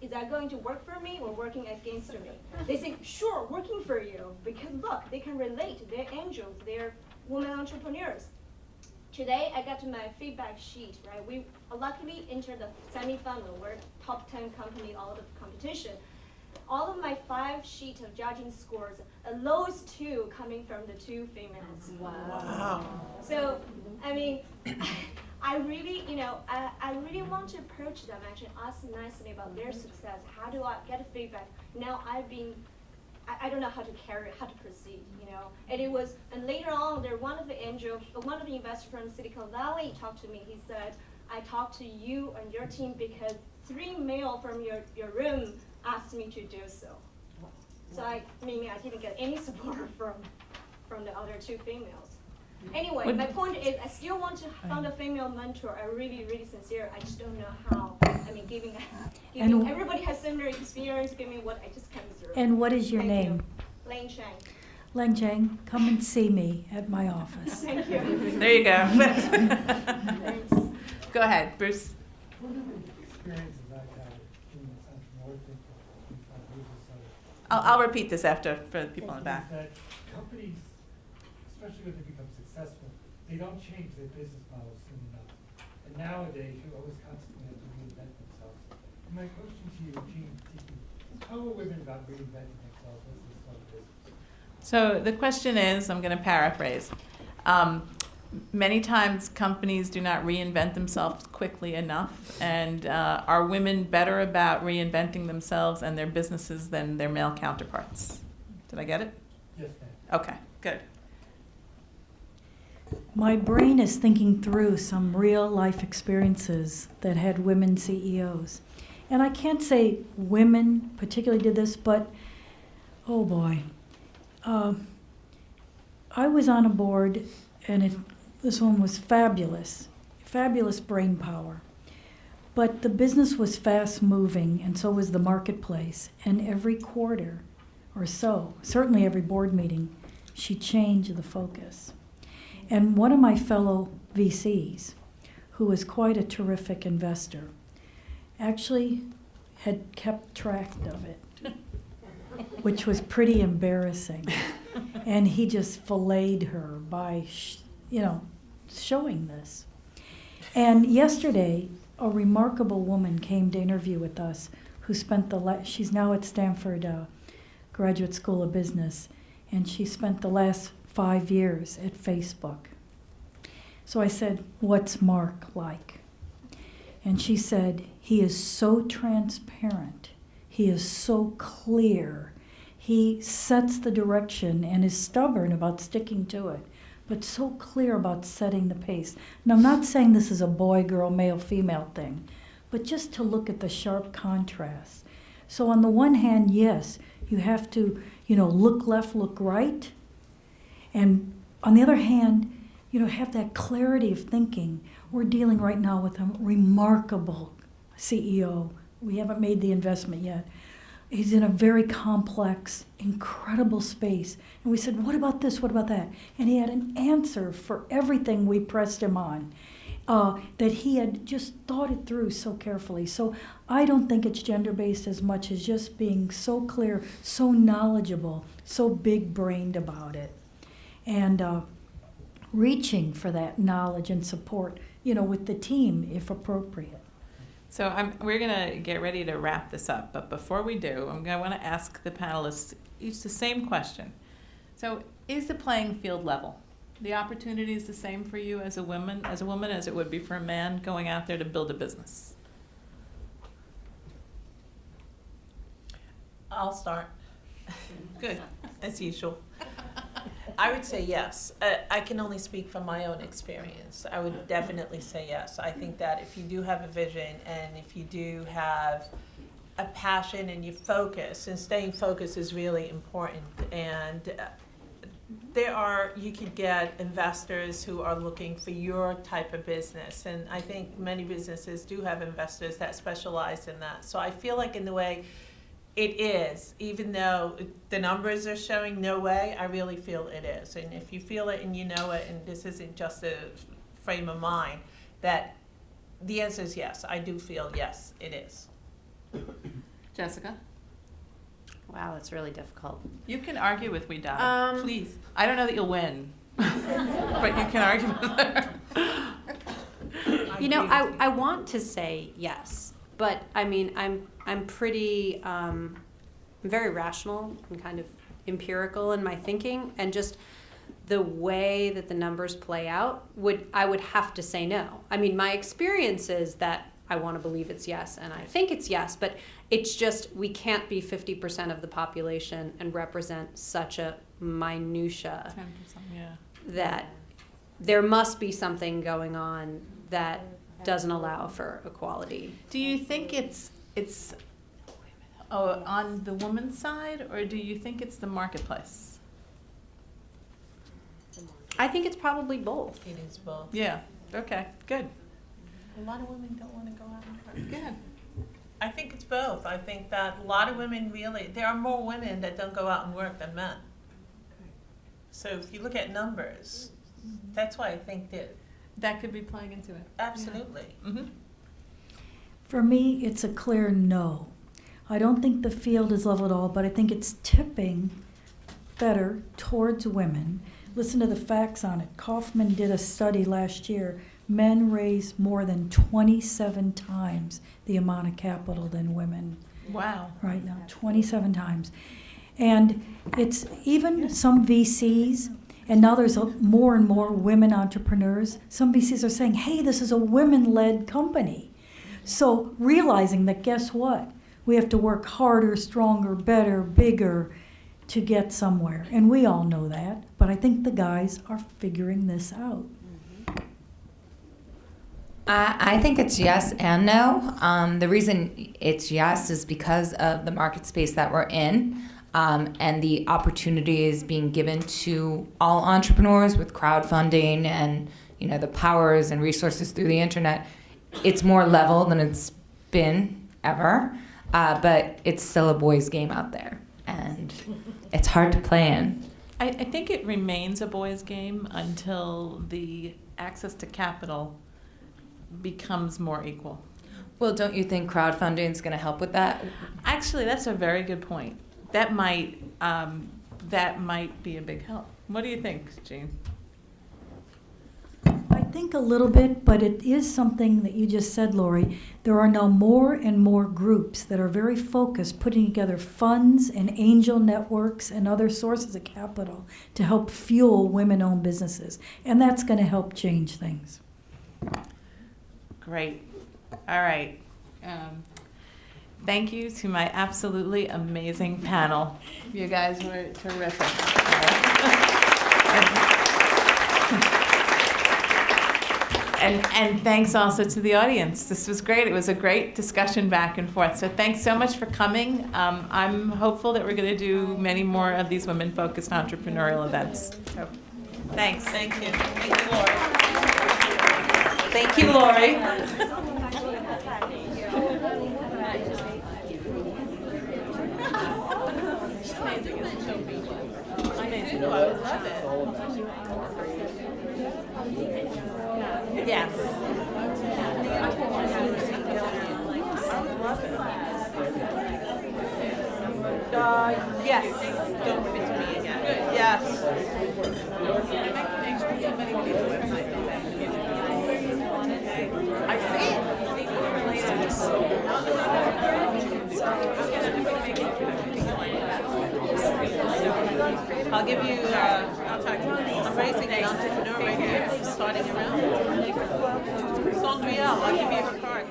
Is that going to work for me or working against me? They say, sure, working for you, because look, they can relate. They're angels. They're women entrepreneurs. Today, I got to my feedback sheet, right? We luckily entered the semi-final. We're top 10 company all the competition. All of my 5 sheet of judging scores, the lowest 2 coming from the 2 females. Wow. So, I mean, I really, I really want to approach them, actually ask them nicely about their success. How do I get feedback? Now I don't know how to proceed, and later on, one of the investors from Silicon Valley talked to me. He said, I talked to you and your team because 3 male from your room asked me to do so. So I didn't get any support from the other 2 females. Anyway, my point is, I still want to find a female mentor. I'm really, really sincere. I just don't know how. I mean, giving everybody has similar experience. Give me what I just can't deserve. And what is your Thank name? You. Lane Chang. Lang Chang, come and see me at my office. Thank you. There you go. Thanks. Go ahead, Bruce. One of the experiences I've had in this entrepreneurship for 25 years or so. I'll repeat this after for the people in the back. Is that companies, especially when they become successful, they don't change their business models soon enough. And nowadays, you always constantly have to reinvent themselves. And my question to you, Jeanne, how are women about reinventing themselves as they start a business? So the question is, I'm going to paraphrase. Many times companies do not reinvent themselves quickly enough, and are women better about reinventing themselves and their businesses than their male counterparts? Did I get it? Yes, ma'am. Okay, good. My brain is thinking through some real life experiences that had women CEOs. And I can't say women particularly did this, but oh boy. I was on a board, and this one was fabulous brain power. But the business was fast moving, and so was the marketplace. And every quarter or so, certainly every board meeting, she changed the focus. And one of my fellow VCs, who was quite a terrific investor, actually had kept track of it, which was pretty embarrassing. And he just filleted her by, showing this. And yesterday, a remarkable woman came to interview with us who spent she's now at Stanford Graduate School of Business, and she spent the last 5 years at Facebook. So I said, what's Mark like? And she said, he is so transparent. He is so clear. He sets the direction and is stubborn about sticking to it. but so clear about setting the pace. And I'm not saying this is a boy, girl, male, female thing, but just to look at the sharp contrast. So on the one hand, yes, you have to, look left, look right. And on the other hand, have that clarity of thinking. We're dealing right now with a remarkable CEO. We haven't made the investment yet. He's in a very complex, incredible space. And we said, what about this, what about that? And he had an answer for everything we pressed him on, that he had just thought it through so carefully. So I don't think it's gender-based as much as just being so clear, so knowledgeable, so big-brained about it. And reaching for that knowledge and support, with the team, if appropriate. So we're going to get ready to wrap this up, but before we do, I'm going to want to ask the panelists each the same question. So is the playing field level? The opportunity is the same for you as a woman as it would be for a man going out there to build a business? I'll start. Good. As usual. I would say yes. I can only speak from my own experience. I would definitely say yes. I think that if you do have a vision and if you do have a passion and you focus, and staying focused is really important. And you could get investors who are looking for your type of business. And I think many businesses do have investors that specialize in that. So I feel like in the way it is, even though the numbers are showing no way, I really feel it is. And if you feel it and you know it, and this isn't just a frame of mind, that the answer is yes. I do feel yes, it is. Jessica? Wow, that's really difficult. You can argue with Widad, please. I don't know that you'll win, but you can argue with her. I want to say yes, but I mean, I'm pretty, very rational and kind of empirical in my thinking, and just the way that the numbers play out, I would have to say no. I mean, my experience is that I want to believe it's yes, and I think it's yes, but it's just we can't be 50% of the population and represent such a minutia 10%, yeah. that there must be something going on that doesn't allow for equality. Do you think it's on the woman's side, or do you think it's the marketplace? I think it's probably both. It is both. Yeah. Okay. Good. A lot of women don't want to go out and work. Good. I think it's both. I think that a lot of women there are more women that don't go out and work than men. So if you look at numbers, that's why I think that could be playing into it. Absolutely. Yeah. Mm-hmm. For me, it's a clear no. I don't think the field is level at all, but I think it's tipping better towards women. Listen to the facts on it. Kaufman did a study last year. Men raise more than 27 times the amount of capital than women. Wow. Right now, 27 times. And it's even some VCs, and now there's more and more women entrepreneurs. Some VCs are saying, hey, this is a women-led company. So realizing that, guess what? We have to work harder, stronger, better, bigger to get somewhere. And we all know that, but I think the guys are figuring this out. I think it's yes and no. The reason it's yes is because of the market space that we're in, and the opportunities being given to all entrepreneurs with crowdfunding and the powers and resources through the internet. It's more level than it's been ever, but it's still a boys' game out there, and it's hard to play in. I think it remains a boys' game until the access to capital becomes more equal. Well, don't you think crowdfunding is going to help with that? Actually, that's a very good point. That might be a big help. What do you think, Jeanne? I think a little bit, but it is something that you just said, Lori. There are now more and more groups that are very focused, putting together funds and angel networks and other sources of capital to help fuel women-owned businesses. And that's going to help change things. Great. All right. Thank you to my absolutely amazing panel. You guys were terrific. And thanks also to the audience. This was great. It was a great discussion back and forth. So thanks so much for coming. I'm hopeful that we're going to do many more of these women-focused entrepreneurial events. So, thanks. Thank you. Thank you, Lori. Yes. Yes. Don't give it to me again. Yes. I see it. I'll give you, I'm raising an entrepreneur right here, starting around. It's Andrea, I'll give you her card.